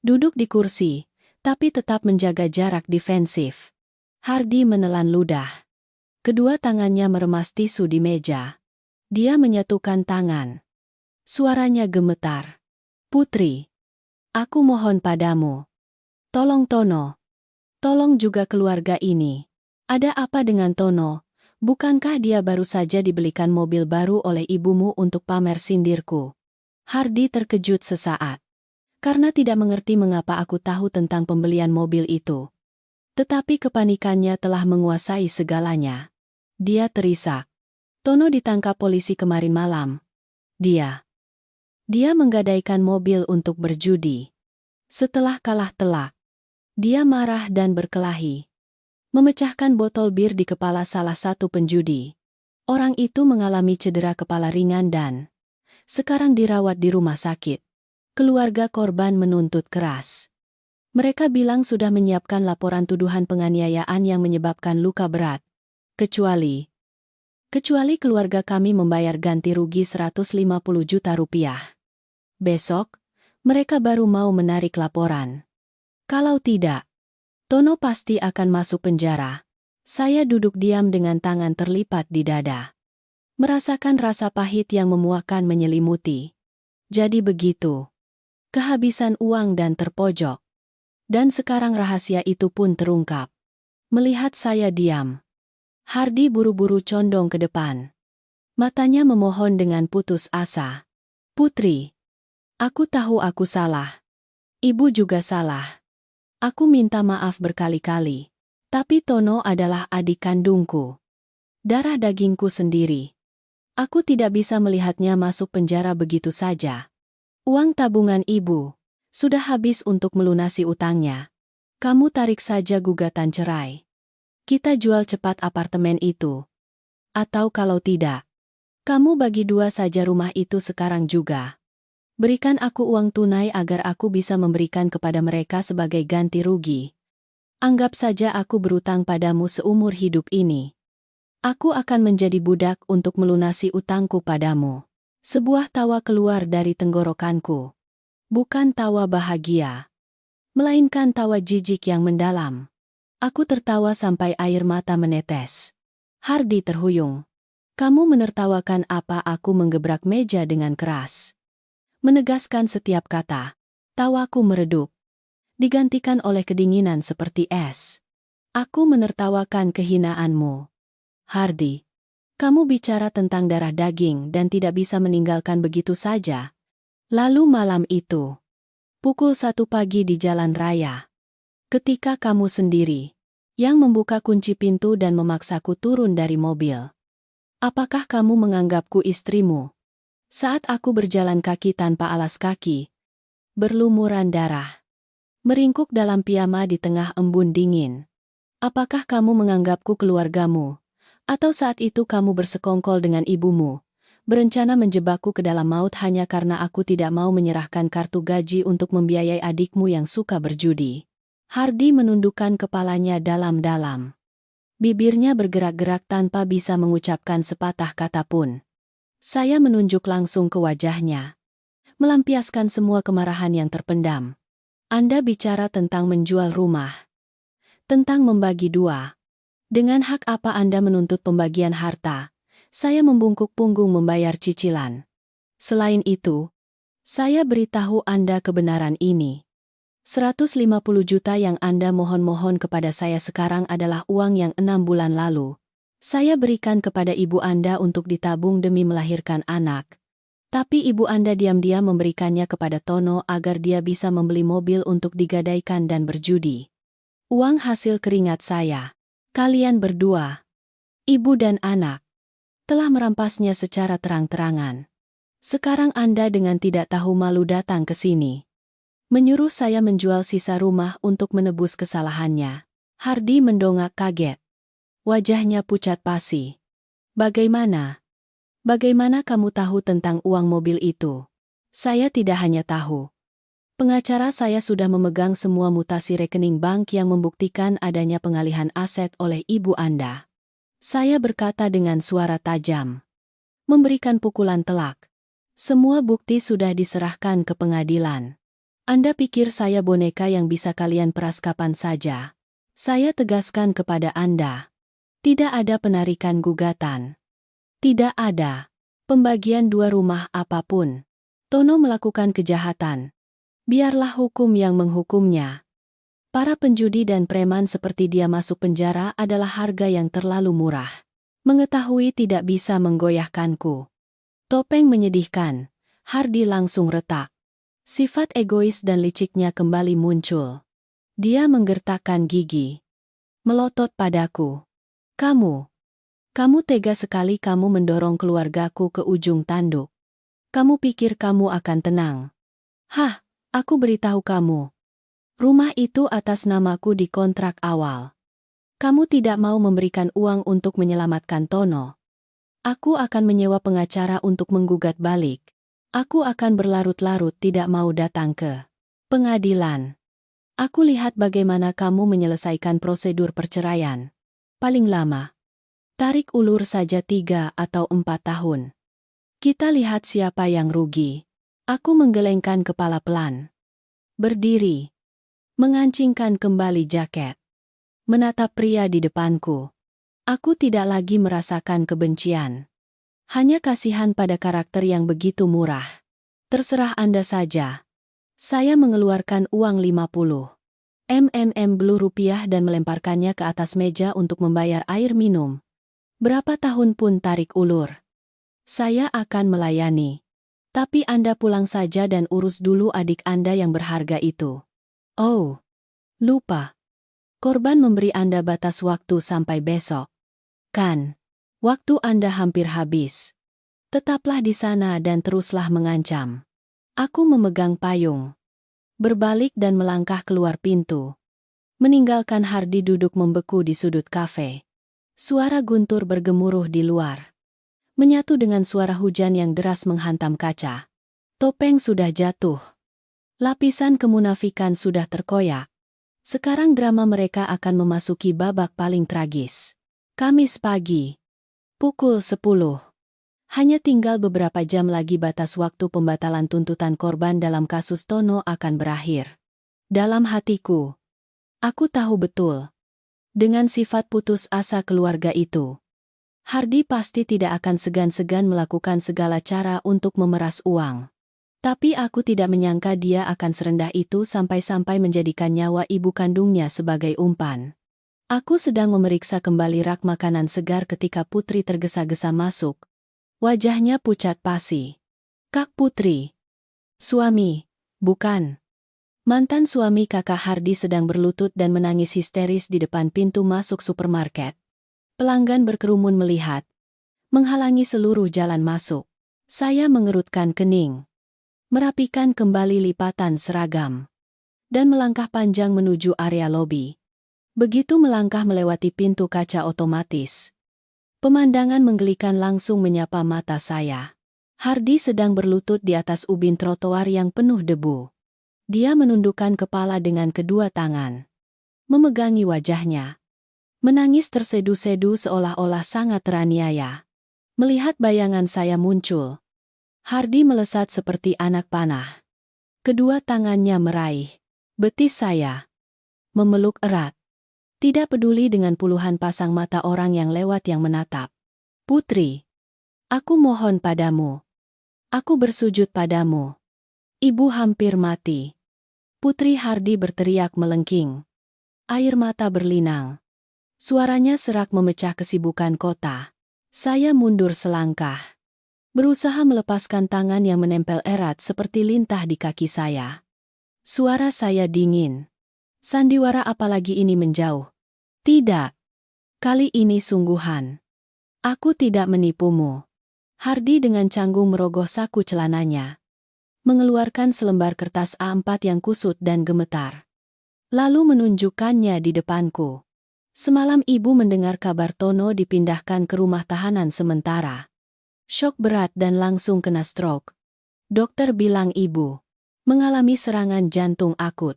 Duduk di kursi, tapi tetap menjaga jarak defensif. Hardi menelan ludah. Kedua tangannya meremas tisu di meja. Dia menyatukan tangan. Suaranya gemetar. Putri, aku mohon padamu. Tolong Tono. Tolong juga keluarga ini. Ada apa dengan Tono? Bukankah dia baru saja dibelikan mobil baru oleh ibumu untuk pamer sindirku? Hardi terkejut sesaat. Karena tidak mengerti mengapa aku tahu tentang pembelian mobil itu. Tetapi kepanikannya telah menguasai segalanya. Dia terisak. Tono ditangkap polisi kemarin malam. Dia menggadaikan mobil untuk berjudi. Setelah kalah telak, dia marah dan berkelahi. Memecahkan botol bir di kepala salah satu penjudi. Orang itu mengalami cedera kepala ringan dan sekarang dirawat di rumah sakit. Keluarga korban menuntut keras. Mereka bilang sudah menyiapkan laporan tuduhan penganiayaan yang menyebabkan luka berat. Kecuali keluarga kami membayar ganti rugi 150 juta rupiah. Besok, mereka baru mau menarik laporan. Kalau tidak, Tono pasti akan masuk penjara. Saya duduk diam dengan tangan terlipat di dada. Merasakan rasa pahit yang memuakkan menyelimuti. Jadi begitu. Kehabisan uang dan terpojok. Dan sekarang rahasia itu pun terungkap. Melihat saya diam, Hardi buru-buru condong ke depan. Matanya memohon dengan putus asa. Putri, aku tahu aku salah. Ibu juga salah. Aku minta maaf berkali-kali. Tapi Tono adalah adik kandungku. Darah dagingku sendiri. Aku tidak bisa melihatnya masuk penjara begitu saja. Uang tabungan ibu sudah habis untuk melunasi utangnya. Kamu tarik saja gugatan cerai. Kita jual cepat apartemen itu. Atau kalau tidak, kamu bagi dua saja rumah itu sekarang juga. Berikan aku uang tunai agar aku bisa memberikan kepada mereka sebagai ganti rugi. Anggap saja aku berutang padamu seumur hidup ini. Aku akan menjadi budak untuk melunasi utangku padamu. Sebuah tawa keluar dari tenggorokanku. Bukan tawa bahagia, melainkan tawa jijik yang mendalam. Aku tertawa sampai air mata menetes. Hardi terhuyung. Kamu menertawakan apa? Aku menggebrak meja dengan keras. Menegaskan setiap kata. Tawaku meredup. Digantikan oleh kedinginan seperti es. Aku menertawakan kehinaanmu. Hardi, kamu bicara tentang darah daging dan tidak bisa meninggalkan begitu saja. Lalu malam itu, pukul 1 pagi di jalan raya. Ketika kamu sendiri yang membuka kunci pintu dan memaksaku turun dari mobil. Apakah kamu menganggapku istrimu? Saat aku berjalan kaki tanpa alas kaki, berlumuran darah, meringkuk dalam piyama di tengah embun dingin. Apakah kamu menganggapku keluargamu? Atau saat itu kamu bersekongkol dengan ibumu, berencana menjebakku ke dalam maut hanya karena aku tidak mau menyerahkan kartu gaji untuk membiayai adikmu yang suka berjudi? Hardi menundukkan kepalanya dalam-dalam. Bibirnya bergerak-gerak tanpa bisa mengucapkan sepatah kata pun. Saya menunjuk langsung ke wajahnya, melampiaskan semua kemarahan yang terpendam. Anda bicara tentang menjual rumah, tentang membagi dua. Dengan hak apa Anda menuntut pembagian harta? Saya membungkuk punggung membayar cicilan. Selain itu, saya beritahu Anda kebenaran ini. 150 juta yang Anda mohon-mohon kepada saya sekarang adalah uang yang 6 bulan lalu saya berikan kepada ibu Anda untuk ditabung demi melahirkan anak. Tapi ibu Anda diam-diam memberikannya kepada Tono agar dia bisa membeli mobil untuk digadaikan dan berjudi. Uang hasil keringat saya. Kalian berdua, ibu dan anak, telah merampasnya secara terang-terangan. Sekarang Anda dengan tidak tahu malu datang ke sini. Menyuruh saya menjual sisa rumah untuk menebus kesalahannya. Hardi mendongak kaget. Wajahnya pucat pasi. Bagaimana? Bagaimana kamu tahu tentang uang mobil itu? Saya tidak hanya tahu. Pengacara saya sudah memegang semua mutasi rekening bank yang membuktikan adanya pengalihan aset oleh ibu Anda. Saya berkata dengan suara tajam. Memberikan pukulan telak. Semua bukti sudah diserahkan ke pengadilan. Anda pikir saya boneka yang bisa kalian peras kapan saja? Saya tegaskan kepada Anda. Tidak ada penarikan gugatan. Tidak ada pembagian dua rumah apapun. Tono melakukan kejahatan. Biarlah hukum yang menghukumnya. Para penjudi dan preman seperti dia masuk penjara adalah harga yang terlalu murah. Mengetahui tidak bisa menggoyahkanku. Topeng menyedihkan. Hardi langsung retak. Sifat egois dan liciknya kembali muncul. Dia menggertakkan gigi. Melotot padaku. Kamu tega sekali kamu mendorong keluargaku ke ujung tanduk. Kamu pikir kamu akan tenang. Hah, aku beritahu kamu. Rumah itu atas namaku di kontrak awal. Kamu tidak mau memberikan uang untuk menyelamatkan Tono. Aku akan menyewa pengacara untuk menggugat balik. Aku akan berlarut-larut tidak mau datang ke pengadilan. Aku lihat bagaimana kamu menyelesaikan prosedur perceraian. Paling lama, tarik ulur saja 3 atau 4 tahun. Kita lihat siapa yang rugi. Aku menggelengkan kepala pelan. Berdiri. Mengancingkan kembali jaket. Menatap pria di depanku. Aku tidak lagi merasakan kebencian. Hanya kasihan pada karakter yang begitu murah. Terserah Anda saja. Saya mengeluarkan uang 50 blue rupiah dan melemparkannya ke atas meja untuk membayar air minum. Berapa tahun pun tarik ulur. Saya akan melayani. Tapi Anda pulang saja dan urus dulu adik Anda yang berharga itu. Oh, lupa. Korban memberi Anda batas waktu sampai besok. Kan? Waktu Anda hampir habis. Tetaplah di sana dan teruslah mengancam. Aku memegang payung. Berbalik dan melangkah keluar pintu. Meninggalkan Hardi duduk membeku di sudut kafe. Suara guntur bergemuruh di luar. Menyatu dengan suara hujan yang deras menghantam kaca. Topeng sudah jatuh. Lapisan kemunafikan sudah terkoyak. Sekarang drama mereka akan memasuki babak paling tragis. Kamis pagi. Pukul 10. Hanya tinggal beberapa jam lagi batas waktu pembatalan tuntutan korban dalam kasus Tono akan berakhir. Dalam hatiku, aku tahu betul. Dengan sifat putus asa keluarga itu, Hardi pasti tidak akan segan-segan melakukan segala cara untuk memeras uang. Tapi aku tidak menyangka dia akan serendah itu sampai-sampai menjadikan nyawa ibu kandungnya sebagai umpan. Aku sedang memeriksa kembali rak makanan segar ketika Putri tergesa-gesa masuk. Wajahnya pucat pasi. Kak Putri. Suami, bukan. Mantan suami kakak Hardi sedang berlutut dan menangis histeris di depan pintu masuk supermarket. Pelanggan berkerumun melihat. Menghalangi seluruh jalan masuk. Saya mengerutkan kening. Merapikan kembali lipatan seragam. Dan melangkah panjang menuju area lobi. Begitu melangkah melewati pintu kaca otomatis. Pemandangan menggelikan langsung menyapa mata saya. Hardi sedang berlutut di atas ubin trotoar yang penuh debu. Dia menundukkan kepala dengan kedua tangan. Memegangi wajahnya. Menangis tersedu-sedu seolah-olah sangat teraniaya. Melihat bayangan saya muncul. Hardi melesat seperti anak panah. Kedua tangannya meraih betis saya. Memeluk erat. Tidak peduli dengan puluhan pasang mata orang yang lewat yang menatap. Putri, aku mohon padamu. Aku bersujud padamu. Ibu hampir mati. Putri Hardi berteriak melengking. Air mata berlinang. Suaranya serak memecah kesibukan kota. Saya mundur selangkah. Berusaha melepaskan tangan yang menempel erat seperti lintah di kaki saya. Suara saya dingin. Sandiwara apalagi ini menjauh. Tidak. Kali ini sungguhan. Aku tidak menipumu. Hardi dengan canggung merogoh saku celananya. Mengeluarkan selembar kertas A4 yang kusut dan gemetar. Lalu menunjukkannya di depanku. Semalam ibu mendengar kabar Tono dipindahkan ke rumah tahanan sementara. Syok berat dan langsung kena stroke. Dokter bilang ibu mengalami serangan jantung akut.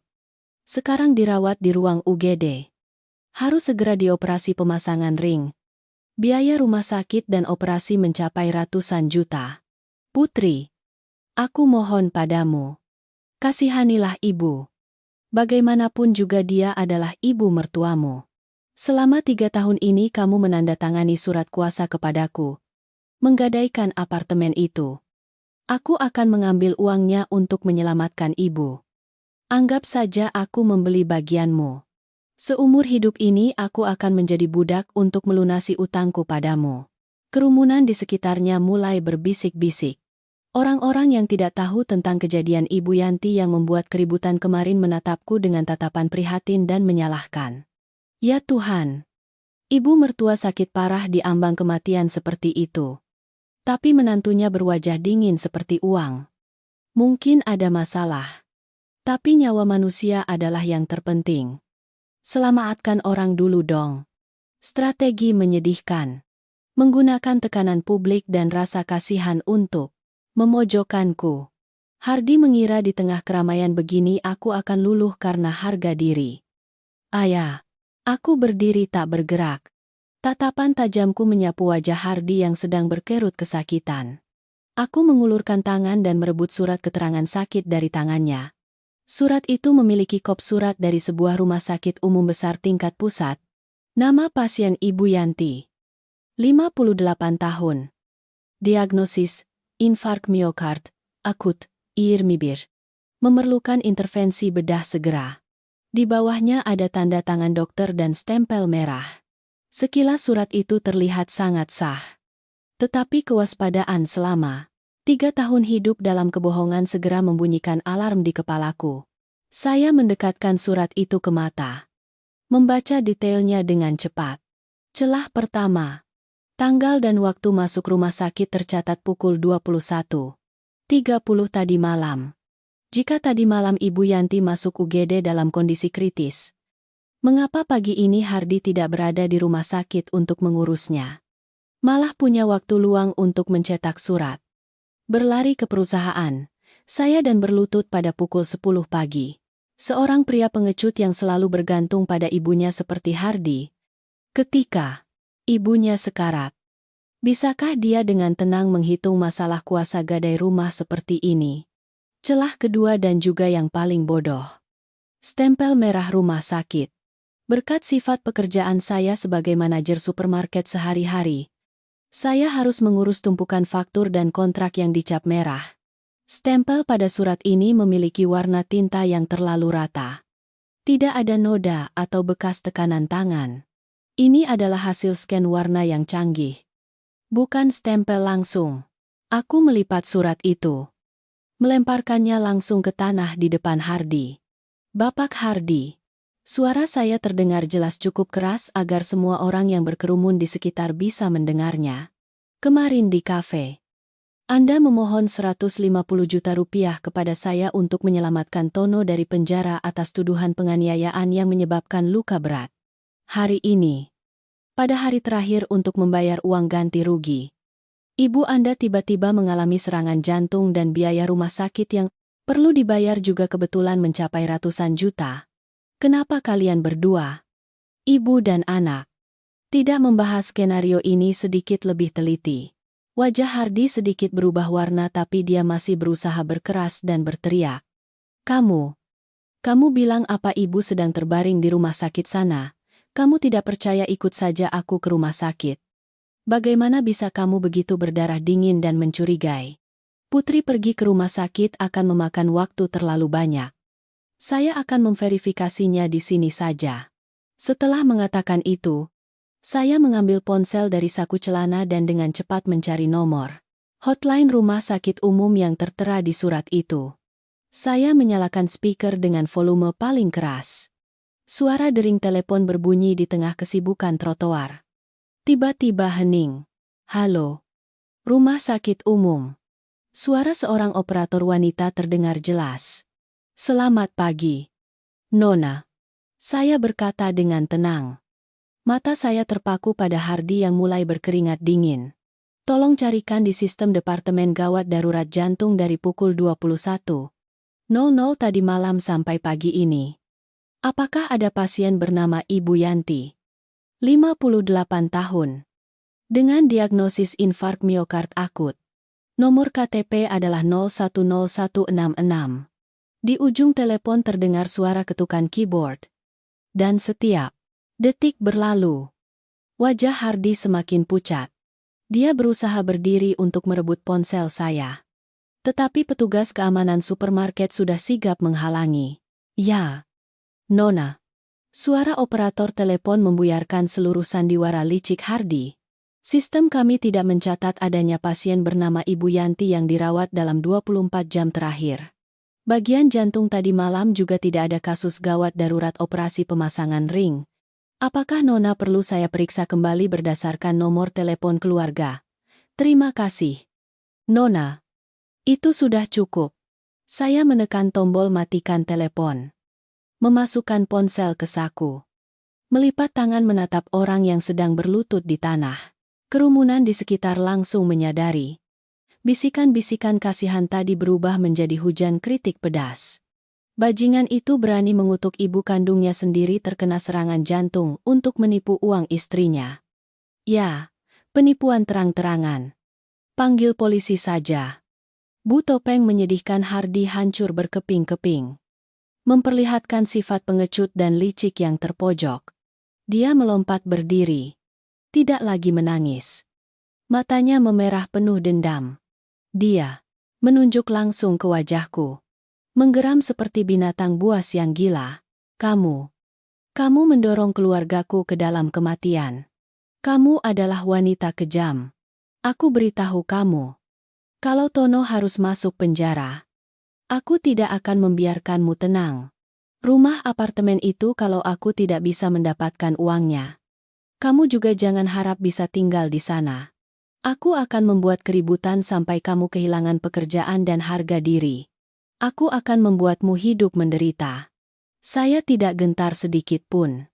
Sekarang dirawat di ruang UGD. Harus segera dioperasi pemasangan ring. Biaya rumah sakit dan operasi mencapai ratusan juta. Putri, aku mohon padamu. Kasihanilah ibu. Bagaimanapun juga dia adalah ibu mertuamu. Selama 3 tahun ini kamu menandatangani surat kuasa kepadaku. Menggadaikan apartemen itu. Aku akan mengambil uangnya untuk menyelamatkan ibu. Anggap saja aku membeli bagianmu. Seumur hidup ini aku akan menjadi budak untuk melunasi utangku padamu. Kerumunan di sekitarnya mulai berbisik-bisik. Orang-orang yang tidak tahu tentang kejadian Ibu Yanti yang membuat keributan kemarin menatapku dengan tatapan prihatin dan menyalahkan. Ya Tuhan! Ibu mertua sakit parah di ambang kematian seperti itu. Tapi menantunya berwajah dingin seperti uang. Mungkin ada masalah. Tapi nyawa manusia adalah yang terpenting. Selamatkan orang dulu dong. Strategi menyedihkan. Menggunakan tekanan publik dan rasa kasihan untuk memojokkanku. Hardi mengira di tengah keramaian begini aku akan luluh karena harga diri. Ayah. Aku berdiri tak bergerak. Tatapan tajamku menyapu wajah Hardi yang sedang berkerut kesakitan. Aku mengulurkan tangan dan merebut surat keterangan sakit dari tangannya. Surat itu memiliki kop surat dari sebuah rumah sakit umum besar tingkat pusat. Nama pasien Ibu Yanti. 58 tahun. Diagnosis, infark miokard, akut, Irmibir. Memerlukan intervensi bedah segera. Di bawahnya ada tanda tangan dokter dan stempel merah. Sekilas surat itu terlihat sangat sah. Tetapi kewaspadaan selama 3 tahun hidup dalam kebohongan segera membunyikan alarm di kepalaku. Saya mendekatkan surat itu ke mata. Membaca detailnya dengan cepat. Celah pertama. Tanggal dan waktu masuk rumah sakit tercatat pukul 21.30 tadi malam. Jika tadi malam Ibu Yanti masuk UGD dalam kondisi kritis, mengapa pagi ini Hardi tidak berada di rumah sakit untuk mengurusnya? Malah punya waktu luang untuk mencetak surat. Berlari ke perusahaan, saya dan berlutut pada pukul 10 pagi. Seorang pria pengecut yang selalu bergantung pada ibunya seperti Hardi. Ketika ibunya sekarat, bisakah dia dengan tenang menghitung masalah kuasa gadai rumah seperti ini? Celah kedua dan juga yang paling bodoh. Stempel merah rumah sakit. Berkat sifat pekerjaan saya sebagai manajer supermarket sehari-hari, saya harus mengurus tumpukan faktur dan kontrak yang dicap merah. Stempel pada surat ini memiliki warna tinta yang terlalu rata. Tidak ada noda atau bekas tekanan tangan. Ini adalah hasil scan warna yang canggih. Bukan stempel langsung. Aku melipat surat itu. Melemparkannya langsung ke tanah di depan Hardi. Bapak Hardi. Suara saya terdengar jelas cukup keras agar semua orang yang berkerumun di sekitar bisa mendengarnya. Kemarin di kafe, Anda memohon 150 juta rupiah kepada saya untuk menyelamatkan Tono dari penjara atas tuduhan penganiayaan yang menyebabkan luka berat. Hari ini, pada hari terakhir untuk membayar uang ganti rugi, Ibu Anda tiba-tiba mengalami serangan jantung dan biaya rumah sakit yang perlu dibayar juga kebetulan mencapai ratusan juta. Kenapa kalian berdua, ibu dan anak, tidak membahas skenario ini sedikit lebih teliti? Wajah Hardi sedikit berubah warna tapi dia masih berusaha berkeras dan berteriak. Kamu bilang apa ibu sedang terbaring di rumah sakit sana? Kamu tidak percaya ikut saja aku ke rumah sakit. Bagaimana bisa kamu begitu berdarah dingin dan mencurigai? Putri pergi ke rumah sakit akan memakan waktu terlalu banyak. Saya akan memverifikasinya di sini saja. Setelah mengatakan itu, saya mengambil ponsel dari saku celana dan dengan cepat mencari nomor hotline rumah sakit umum yang tertera di surat itu. Saya menyalakan speaker dengan volume paling keras. Suara dering telepon berbunyi di tengah kesibukan trotoar. Tiba-tiba hening. Halo. Rumah sakit umum. Suara seorang operator wanita terdengar jelas. Selamat pagi, Nona. Saya berkata dengan tenang. Mata saya terpaku pada Hardi yang mulai berkeringat dingin. Tolong carikan di sistem Departemen Gawat Darurat Jantung dari pukul 21.00 tadi malam sampai pagi ini. Apakah ada pasien bernama Ibu Yanti? 58 tahun. Dengan diagnosis infark miokard akut. Nomor KTP adalah 010166. Di ujung telepon terdengar suara ketukan keyboard. Dan setiap detik berlalu, wajah Hardi semakin pucat. Dia berusaha berdiri untuk merebut ponsel saya. Tetapi petugas keamanan supermarket sudah sigap menghalangi. Ya, Nona. Suara operator telepon membuyarkan seluruh sandiwara licik Hardi. Sistem kami tidak mencatat adanya pasien bernama Ibu Yanti yang dirawat dalam 24 jam terakhir. Bagian jantung tadi malam juga tidak ada kasus gawat darurat operasi pemasangan ring. Apakah Nona perlu saya periksa kembali berdasarkan nomor telepon keluarga? Terima kasih, Nona. Itu sudah cukup. Saya menekan tombol matikan telepon. Memasukkan ponsel ke saku. Melipat tangan menatap orang yang sedang berlutut di tanah. Kerumunan di sekitar langsung menyadari. Bisikan-bisikan kasihan tadi berubah menjadi hujan kritik pedas. Bajingan itu berani mengutuk ibu kandungnya sendiri terkena serangan jantung untuk menipu uang istrinya. Ya, penipuan terang-terangan. Panggil polisi saja. Bu Topeng menyedihkan Hardi hancur berkeping-keping. Memperlihatkan sifat pengecut dan licik yang terpojok. Dia melompat berdiri. Tidak lagi menangis. Matanya memerah penuh dendam. Dia menunjuk langsung ke wajahku. Menggeram seperti binatang buas yang gila. Kamu mendorong keluargaku ke dalam kematian. Kamu adalah wanita kejam. Aku beritahu kamu. Kalau Tono harus masuk penjara, aku tidak akan membiarkanmu tenang. Rumah apartemen itu kalau aku tidak bisa mendapatkan uangnya. Kamu juga jangan harap bisa tinggal di sana. Aku akan membuat keributan sampai kamu kehilangan pekerjaan dan harga diri. Aku akan membuatmu hidup menderita. Saya tidak gentar sedikit pun.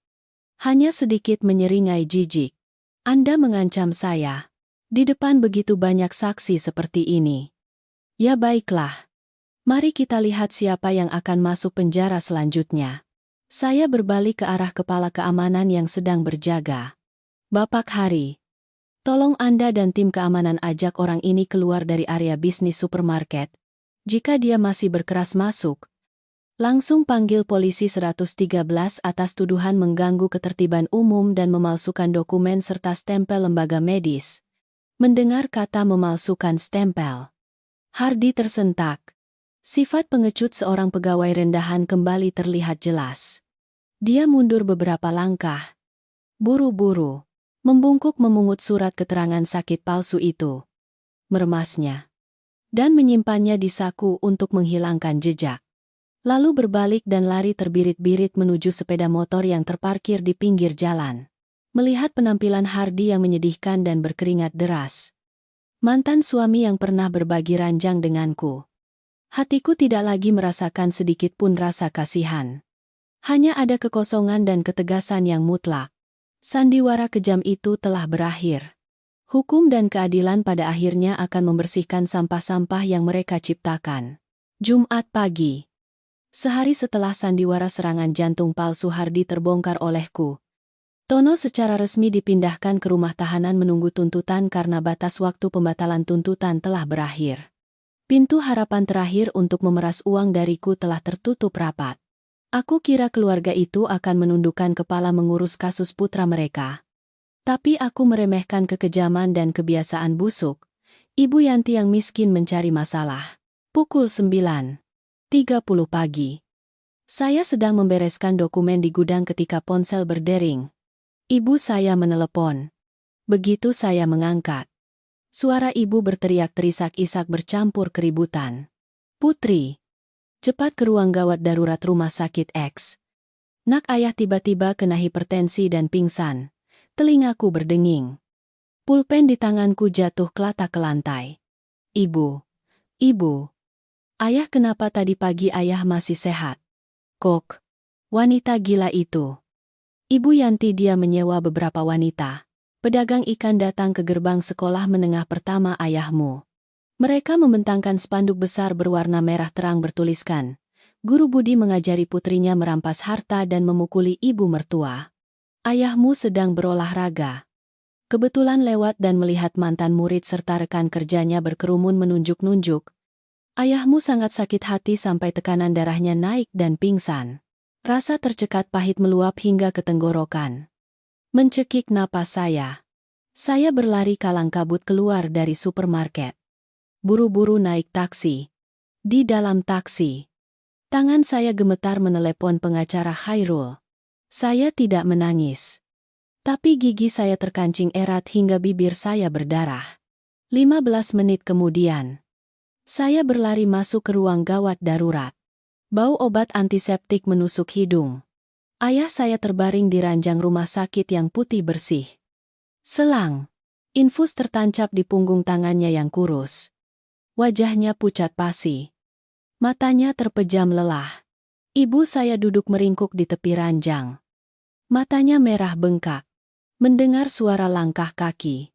Hanya sedikit menyeringai jijik. Anda mengancam saya. Di depan begitu banyak saksi seperti ini. Ya baiklah. Mari kita lihat siapa yang akan masuk penjara selanjutnya. Saya berbalik ke arah kepala keamanan yang sedang berjaga. Bapak Hari, tolong Anda dan tim keamanan ajak orang ini keluar dari area bisnis supermarket. Jika dia masih berkeras masuk, langsung panggil polisi 113 atas tuduhan mengganggu ketertiban umum dan memalsukan dokumen serta stempel lembaga medis. Mendengar kata memalsukan stempel, Hardi tersentak. Sifat pengecut seorang pegawai rendahan kembali terlihat jelas. Dia mundur beberapa langkah. Buru-buru, membungkuk memungut surat keterangan sakit palsu itu. Meremasnya. Dan menyimpannya di saku untuk menghilangkan jejak. Lalu berbalik dan lari terbirit-birit menuju sepeda motor yang terparkir di pinggir jalan. Melihat penampilan Hardi yang menyedihkan dan berkeringat deras. Mantan suami yang pernah berbagi ranjang denganku. Hatiku tidak lagi merasakan sedikit pun rasa kasihan. Hanya ada kekosongan dan ketegasan yang mutlak. Sandiwara kejam itu telah berakhir. Hukum dan keadilan pada akhirnya akan membersihkan sampah-sampah yang mereka ciptakan. Jumat pagi. Sehari setelah sandiwara serangan jantung palsu Hardi terbongkar olehku, Tono secara resmi dipindahkan ke rumah tahanan menunggu tuntutan karena batas waktu pembatalan tuntutan telah berakhir. Pintu harapan terakhir untuk memeras uang dariku telah tertutup rapat. Aku kira keluarga itu akan menundukkan kepala mengurus kasus putra mereka. Tapi aku meremehkan kekejaman dan kebiasaan busuk. Ibu Yanti yang miskin mencari masalah. Pukul 9.30 pagi. Saya sedang membereskan dokumen di gudang ketika ponsel berdering. Ibu saya menelepon. Begitu saya mengangkat, suara ibu berteriak terisak-isak bercampur keributan. Putri, cepat ke ruang gawat darurat rumah sakit X. Nak ayah tiba-tiba kena hipertensi dan pingsan. Telingaku berdenging. Pulpen di tanganku jatuh kelata ke lantai. Ibu. Ayah kenapa tadi pagi ayah masih sehat? Kok. Wanita gila itu. Ibu Yanti dia menyewa beberapa wanita. Pedagang ikan datang ke gerbang sekolah menengah pertama ayahmu. Mereka membentangkan spanduk besar berwarna merah terang bertuliskan, Guru Budi mengajari putrinya merampas harta dan memukuli ibu mertua. Ayahmu sedang berolahraga. Kebetulan lewat dan melihat mantan murid serta rekan kerjanya berkerumun menunjuk-nunjuk. Ayahmu sangat sakit hati sampai tekanan darahnya naik dan pingsan. Rasa tercekat pahit meluap hingga ke tenggorokan. Mencekik napas saya. Saya berlari kalang kabut keluar dari supermarket. Buru-buru naik taksi. Di dalam taksi, tangan saya gemetar menelepon pengacara Khairul. Saya tidak menangis. Tapi gigi saya terkancing erat hingga bibir saya berdarah. 15 menit kemudian, saya berlari masuk ke ruang gawat darurat. Bau obat antiseptik menusuk hidung. Ayah saya terbaring di ranjang rumah sakit yang putih bersih. Selang. Infus tertancap di punggung tangannya yang kurus. Wajahnya pucat pasi. Matanya terpejam lelah. Ibu saya duduk meringkuk di tepi ranjang. Matanya merah bengkak. Mendengar suara langkah kaki.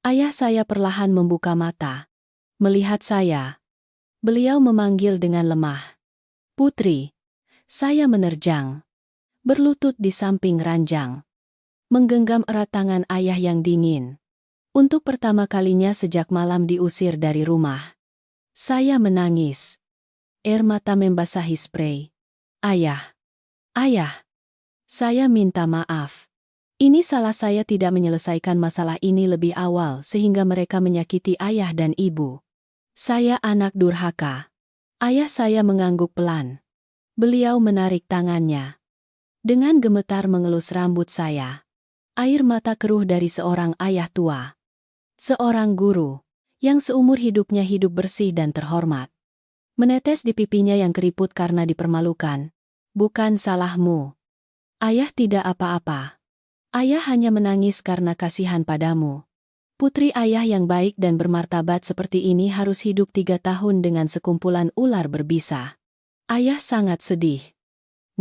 Ayah saya perlahan membuka mata. Melihat saya. Beliau memanggil dengan lemah. Putri. Saya menerjang. Berlutut di samping ranjang. Menggenggam erat tangan ayah yang dingin. Untuk pertama kalinya sejak malam diusir dari rumah. Saya menangis. Air mata membasahi spray. Ayah. Saya minta maaf. Ini salah saya tidak menyelesaikan masalah ini lebih awal sehingga mereka menyakiti ayah dan ibu. Saya anak durhaka. Ayah saya mengangguk pelan. Beliau menarik tangannya. Dengan gemetar mengelus rambut saya. Air mata keruh dari seorang ayah tua. Seorang guru, yang seumur hidupnya hidup bersih dan terhormat. Menetes di pipinya yang keriput karena dipermalukan. Bukan salahmu. Ayah tidak apa-apa. Ayah hanya menangis karena kasihan padamu. Putri ayah yang baik dan bermartabat seperti ini harus hidup 3 tahun dengan sekumpulan ular berbisa. Ayah sangat sedih.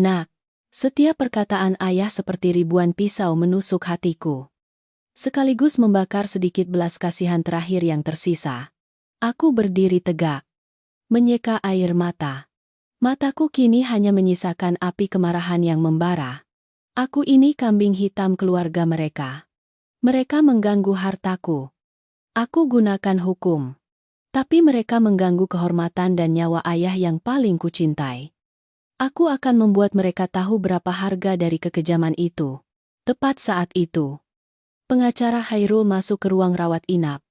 Nak, setiap perkataan ayah seperti ribuan pisau menusuk hatiku. Sekaligus membakar sedikit belas kasihan terakhir yang tersisa. Aku berdiri tegak. Menyeka air mata. Mataku kini hanya menyisakan api kemarahan yang membara. Aku ini kambing hitam keluarga mereka. Mereka mengganggu hartaku. Aku gunakan hukum. Tapi mereka mengganggu kehormatan dan nyawa ayah yang paling kucintai. Aku akan membuat mereka tahu berapa harga dari kekejaman itu. Tepat saat itu, pengacara Khairul masuk ke ruang rawat inap.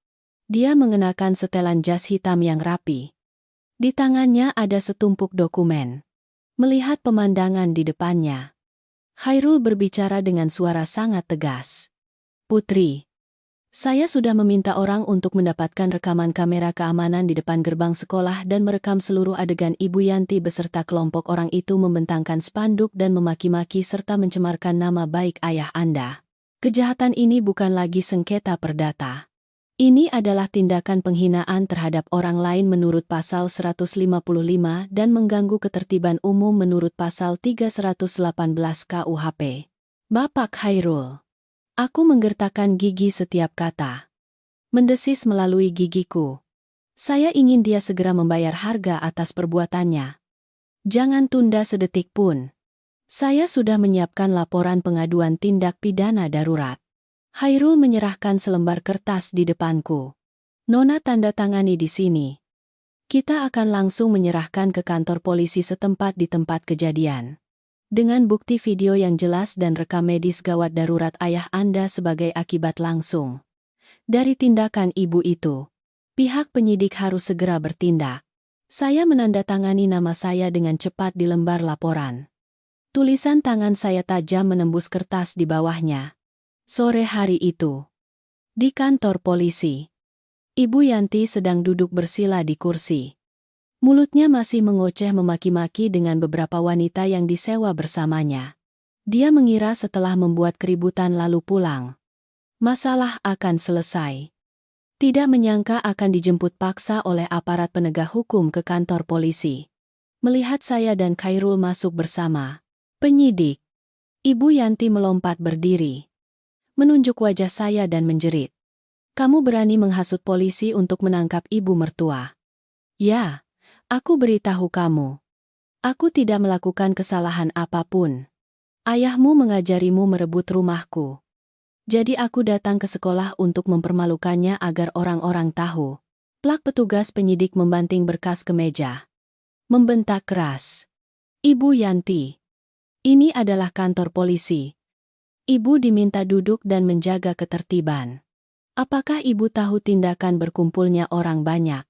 Dia mengenakan setelan jas hitam yang rapi. Di tangannya ada setumpuk dokumen. Melihat pemandangan di depannya, Khairul berbicara dengan suara sangat tegas. Putri, saya sudah meminta orang untuk mendapatkan rekaman kamera keamanan di depan gerbang sekolah dan merekam seluruh adegan Ibu Yanti beserta kelompok orang itu membentangkan spanduk dan memaki-maki serta mencemarkan nama baik ayah Anda. Kejahatan ini bukan lagi sengketa perdata. Ini adalah tindakan penghinaan terhadap orang lain menurut pasal 155 dan mengganggu ketertiban umum menurut pasal 318 KUHP. Bapak Khairul. Aku menggertakkan gigi setiap kata. Mendesis melalui gigiku. Saya ingin dia segera membayar harga atas perbuatannya. Jangan tunda sedetik pun. Saya sudah menyiapkan laporan pengaduan tindak pidana darurat. Khairul menyerahkan selembar kertas di depanku. Nona tanda tangani di sini. Kita akan langsung menyerahkan ke kantor polisi setempat di tempat kejadian. Dengan bukti video yang jelas dan rekam medis gawat darurat ayah Anda sebagai akibat langsung dari tindakan ibu itu. Pihak penyidik harus segera bertindak. Saya menandatangani nama saya dengan cepat di lembar laporan. Tulisan tangan saya tajam menembus kertas di bawahnya. Sore hari itu, di kantor polisi, Ibu Yanti sedang duduk bersila di kursi. Mulutnya masih mengoceh memaki-maki dengan beberapa wanita yang disewa bersamanya. Dia mengira setelah membuat keributan lalu pulang, masalah akan selesai. Tidak menyangka akan dijemput paksa oleh aparat penegak hukum ke kantor polisi. Melihat saya dan Khairul masuk bersama penyidik, Ibu Yanti melompat berdiri, menunjuk wajah saya dan menjerit. Kamu berani menghasut polisi untuk menangkap ibu mertua? Ya, aku beritahu kamu. Aku tidak melakukan kesalahan apapun. Ayahmu mengajarimu merebut rumahku. Jadi aku datang ke sekolah untuk mempermalukannya agar orang-orang tahu. Plak petugas penyidik membanting berkas ke meja. Membentak keras. Ibu Yanti, ini adalah kantor polisi. Ibu diminta duduk dan menjaga ketertiban. Apakah ibu tahu tindakan berkumpulnya orang banyak?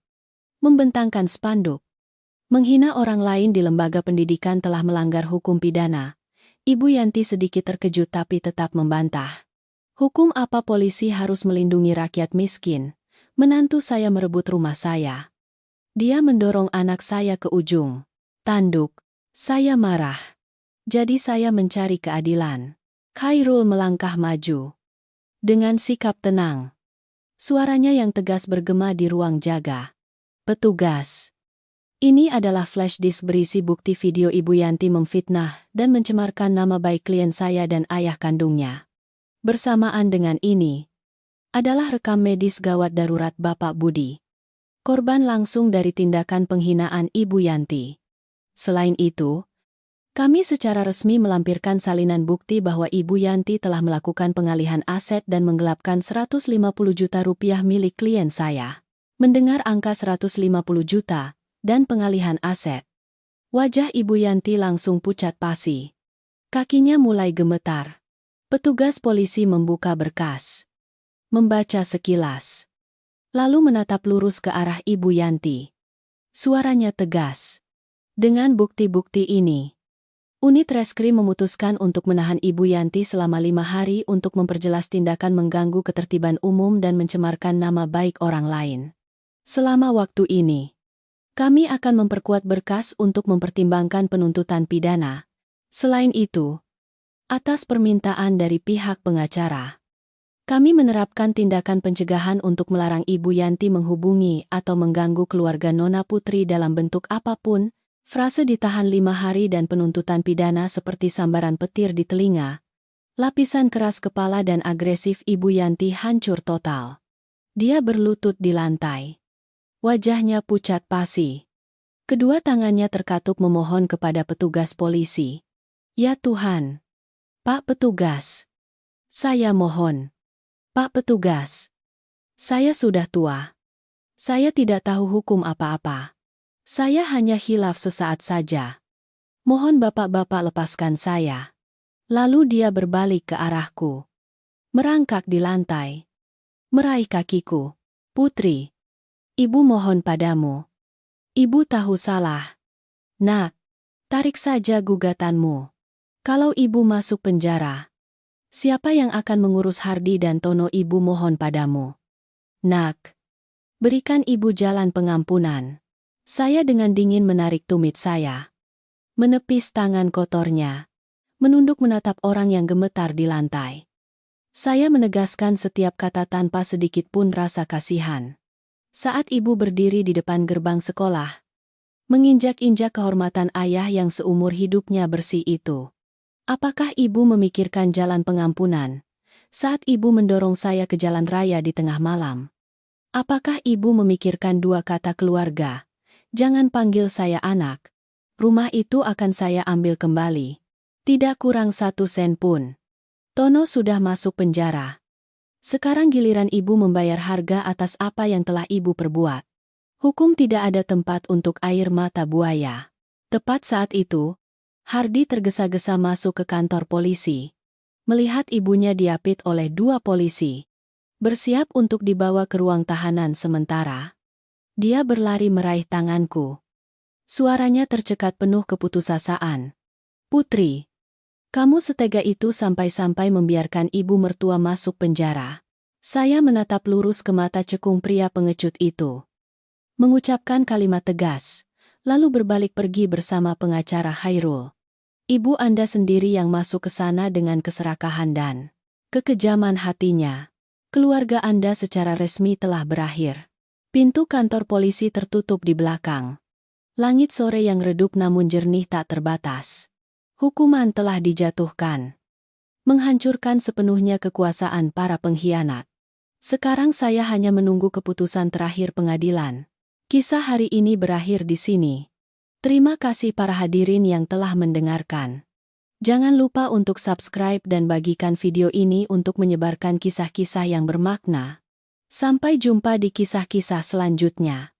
Membentangkan spanduk. Menghina orang lain di lembaga pendidikan telah melanggar hukum pidana. Ibu Yanti sedikit terkejut tapi tetap membantah. Hukum apa polisi harus melindungi rakyat miskin? Menantu saya merebut rumah saya. Dia mendorong anak saya ke ujung tanduk. Saya marah. Jadi saya mencari keadilan. Khairul melangkah maju. Dengan sikap tenang. Suaranya yang tegas bergema di ruang jaga. Petugas. Ini adalah flash disk berisi bukti video Ibu Yanti memfitnah dan mencemarkan nama baik klien saya dan ayah kandungnya. Bersamaan dengan ini, adalah rekam medis gawat darurat Bapak Budi. Korban langsung dari tindakan penghinaan Ibu Yanti. Selain itu, kami secara resmi melampirkan salinan bukti bahwa Ibu Yanti telah melakukan pengalihan aset dan menggelapkan 150 juta rupiah milik klien saya. Mendengar angka 150 juta dan pengalihan aset, wajah Ibu Yanti langsung pucat pasi. Kakinya mulai gemetar. Petugas polisi membuka berkas. Membaca sekilas. lalu menatap lurus ke arah Ibu Yanti. Suaranya tegas. Dengan bukti-bukti ini, unit reskrim memutuskan untuk menahan Ibu Yanti selama 5 hari untuk memperjelas tindakan mengganggu ketertiban umum dan mencemarkan nama baik orang lain. Selama waktu ini, kami akan memperkuat berkas untuk mempertimbangkan penuntutan pidana. Selain itu, atas permintaan dari pihak pengacara, kami menerapkan tindakan pencegahan untuk melarang Ibu Yanti menghubungi atau mengganggu keluarga Nona Putri dalam bentuk apapun. Frase ditahan 5 hari dan penuntutan pidana seperti sambaran petir di telinga. Lapisan keras kepala dan agresif Ibu Yanti hancur total. Dia berlutut di lantai. Wajahnya pucat pasi. Kedua tangannya terkatup memohon kepada petugas polisi. Ya Tuhan. Pak Petugas. Saya mohon. Pak Petugas. Saya sudah tua. Saya tidak tahu hukum apa-apa. Saya hanya hilaf sesaat saja. Mohon bapak-bapak lepaskan saya. Lalu dia berbalik ke arahku. Merangkak di lantai. Meraih kakiku. Putri. Ibu mohon padamu. Ibu tahu salah. Nak, tarik saja gugatanmu. Kalau ibu masuk penjara, siapa yang akan mengurus Hardi dan Tono? Ibu mohon padamu. Nak, berikan ibu jalan pengampunan. Saya dengan dingin menarik tumit saya. Menepis tangan kotornya. Menunduk menatap orang yang gemetar di lantai. Saya menegaskan setiap kata tanpa sedikit pun rasa kasihan. Saat ibu berdiri di depan gerbang sekolah, menginjak-injak kehormatan ayah yang seumur hidupnya bersih itu. Apakah ibu memikirkan jalan pengampunan saat ibu mendorong saya ke jalan raya di tengah malam? Apakah ibu memikirkan 2 kata keluarga? Jangan panggil saya anak. Rumah itu akan saya ambil kembali. Tidak kurang 1 sen pun. Tono sudah masuk penjara. Sekarang giliran ibu membayar harga atas apa yang telah ibu perbuat. Hukum tidak ada tempat untuk air mata buaya. Tepat saat itu, Hardi tergesa-gesa masuk ke kantor polisi. Melihat ibunya diapit oleh 2 polisi. Bersiap untuk dibawa ke ruang tahanan sementara. Dia berlari meraih tanganku. Suaranya tercekat penuh keputusasaan. Putri, kamu setega itu sampai-sampai membiarkan ibu mertua masuk penjara. Saya menatap lurus ke mata cekung pria pengecut itu. Mengucapkan kalimat tegas, lalu berbalik pergi bersama pengacara Hairul. Ibu Anda sendiri yang masuk ke sana dengan keserakahan dan kekejaman hatinya. Keluarga Anda secara resmi telah berakhir. Pintu kantor polisi tertutup di belakang. Langit sore yang redup namun jernih tak terbatas. Hukuman telah dijatuhkan. Menghancurkan sepenuhnya kekuasaan para pengkhianat. Sekarang saya hanya menunggu keputusan terakhir pengadilan. Kisah hari ini berakhir di sini. Terima kasih para hadirin yang telah mendengarkan. Jangan lupa untuk subscribe dan bagikan video ini untuk menyebarkan kisah-kisah yang bermakna. Sampai jumpa di kisah-kisah selanjutnya.